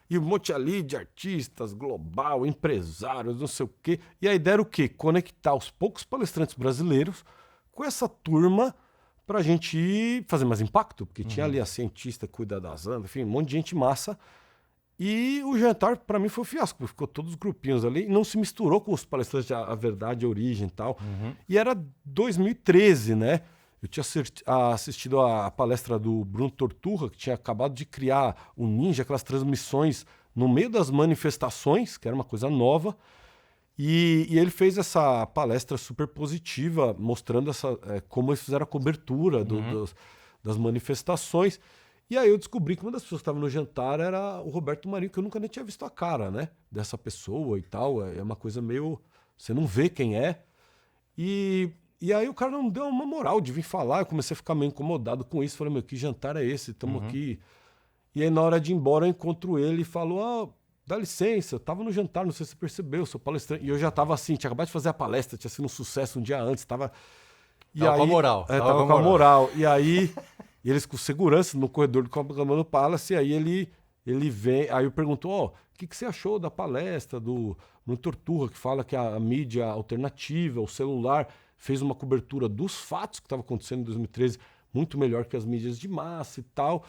e um monte ali de artistas, global, empresários, não sei o quê, e a ideia era o quê? Conectar os poucos palestrantes brasileiros com essa turma pra gente ir fazer mais impacto, porque tinha ali a cientista que cuida das andas, enfim, um monte de gente massa. E o jantar, pra mim, foi um fiasco, porque ficou todos os grupinhos ali, e não se misturou com os palestrantes, a verdade, a origem e tal. E era 2013, né? Eu tinha assistido a palestra do Bruno Torturra, que tinha acabado de criar o Ninja, aquelas transmissões no meio das manifestações, que era uma coisa nova. E ele fez essa palestra super positiva, mostrando como eles fizeram a cobertura das manifestações. E aí eu descobri que uma das pessoas que estava no jantar era o Roberto Marinho, que eu nunca nem tinha visto a cara, né? Dessa pessoa e tal. É uma coisa meio... Você não vê quem é. E aí o cara não deu uma moral de vir falar. Eu comecei a ficar meio incomodado com isso. Falei, meu, que jantar é esse? Estamos aqui... E aí na hora de ir embora eu encontro ele e falo, dá licença, eu tava no jantar, não sei se você percebeu, eu sou palestrante. E eu já tava assim, tinha acabado de fazer a palestra, tinha sido um sucesso um dia antes, tava... Tava com a moral. Tava com a moral. E aí, eles com segurança no corredor do Copacabana Palace, e aí ele vem, aí eu pergunto, o que você achou da palestra do Torturra, que fala que a mídia alternativa, o celular, fez uma cobertura dos fatos que estavam acontecendo em 2013, muito melhor que as mídias de massa e tal.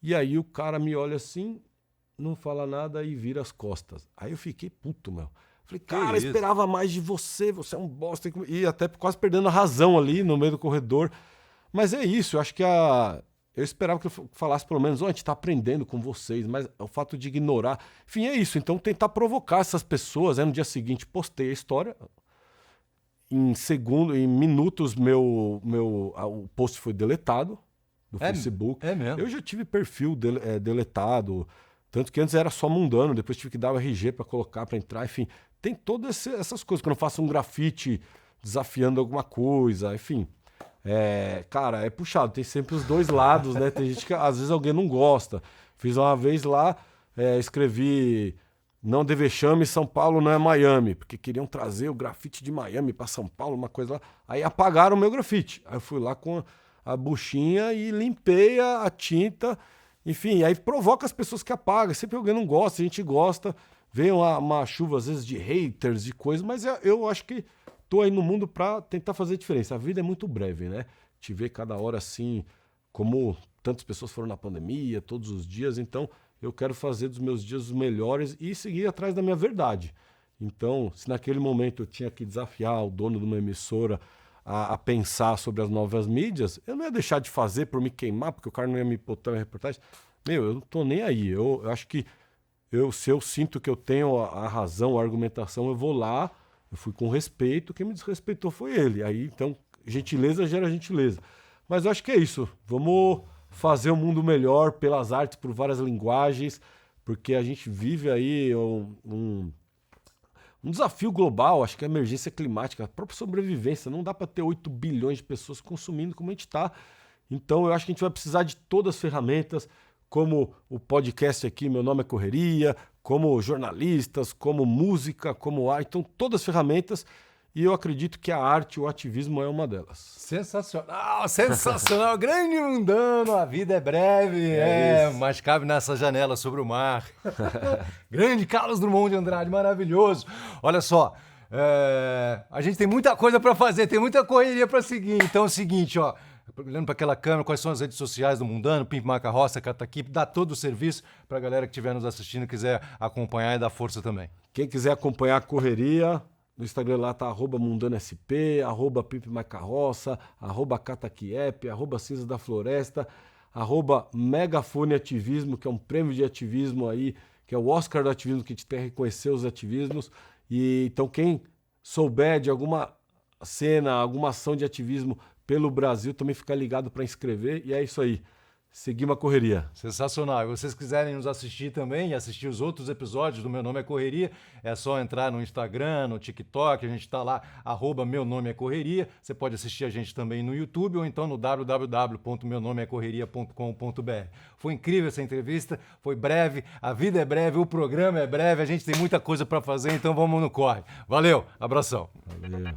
E aí o cara me olha assim, não fala nada e vira as costas. Aí eu fiquei puto, meu. Falei, cara, esperava mais de você é um bosta. E até quase perdendo a razão ali no meio do corredor. Mas é isso, eu acho que eu esperava que eu falasse pelo menos, a gente tá aprendendo com vocês, mas o fato de ignorar... Enfim, é isso. Então tentar provocar essas pessoas. Aí no dia seguinte postei a história. Em minutos o post foi deletado do Facebook. É mesmo? Eu já tive perfil deletado, tanto que antes era só mundano, depois tive que dar o RG para colocar, para entrar, enfim. Tem todas essas coisas, quando eu faço um grafite desafiando alguma coisa, enfim. Cara, é puxado, tem sempre os dois lados, né? Tem gente que às vezes alguém não gosta. Fiz uma vez lá, escrevi não de vexame, São Paulo não é Miami, porque queriam trazer o grafite de Miami para São Paulo, uma coisa lá. Aí apagaram o meu grafite. Aí eu fui lá com a buchinha e limpei a tinta, enfim, aí provoca as pessoas que apagam, sempre alguém não gosta, a gente gosta, vem uma chuva às vezes de haters, de coisas, mas eu acho que tô aí no mundo pra tentar fazer diferença, a vida é muito breve, né, te ver cada hora assim, como tantas pessoas foram na pandemia, todos os dias, então eu quero fazer dos meus dias os melhores e seguir atrás da minha verdade. Então, se naquele momento eu tinha que desafiar o dono de uma emissora a pensar sobre as novas mídias, eu não ia deixar de fazer por me queimar, porque o cara não ia me botar em reportagem. Meu, eu não tô nem aí. Eu acho que se eu sinto que eu tenho a razão, a argumentação, eu vou lá, eu fui com respeito, quem me desrespeitou foi ele. Aí, então, gentileza gera gentileza. Mas eu acho que é isso. Vamos fazer um mundo melhor pelas artes, por várias linguagens, porque a gente vive aí um desafio global, acho que é a emergência climática, a própria sobrevivência. Não dá para ter 8 bilhões de pessoas consumindo como a gente está. Então eu acho que a gente vai precisar de todas as ferramentas, como o podcast aqui, Meu Nome é Correria, como jornalistas, como música, como arte. Então todas as ferramentas. E eu acredito que a arte, o ativismo é uma delas. Sensacional, sensacional. Grande mundano, a vida é breve, mas cabe nessa janela sobre o mar. Grande Carlos Drummond de Andrade, maravilhoso. Olha só, a gente tem muita coisa para fazer, tem muita correria para seguir. Então é o seguinte, olhando para aquela câmera, quais são as redes sociais do Mundano, Pimp My Carroça, Cataquip, dá todo o serviço para a galera que estiver nos assistindo, quiser acompanhar e dar força também. Quem quiser acompanhar a correria... No Instagram lá tá @MundanoSP, @PimpMyCarroça, @Cataquiep, @Cinzas da Floresta, @Megafoneativismo, que é um prêmio de ativismo aí, que é o Oscar do ativismo, que a gente tem que reconhecer os ativismos. E então quem souber de alguma cena, alguma ação de ativismo pelo Brasil, também fica ligado para inscrever. E é isso aí. seguimos a correria. Sensacional. E vocês quiserem nos assistir também e assistir os outros episódios do Meu Nome é Correria, é só entrar no Instagram, no TikTok, a gente tá lá, @Meu Nome é Correria. Você pode assistir a gente também no YouTube ou então no www.meunomeecorreria.com.br. Foi incrível essa entrevista, foi breve, a vida é breve, o programa é breve, a gente tem muita coisa para fazer, então vamos no corre. Valeu, abração. Valeu.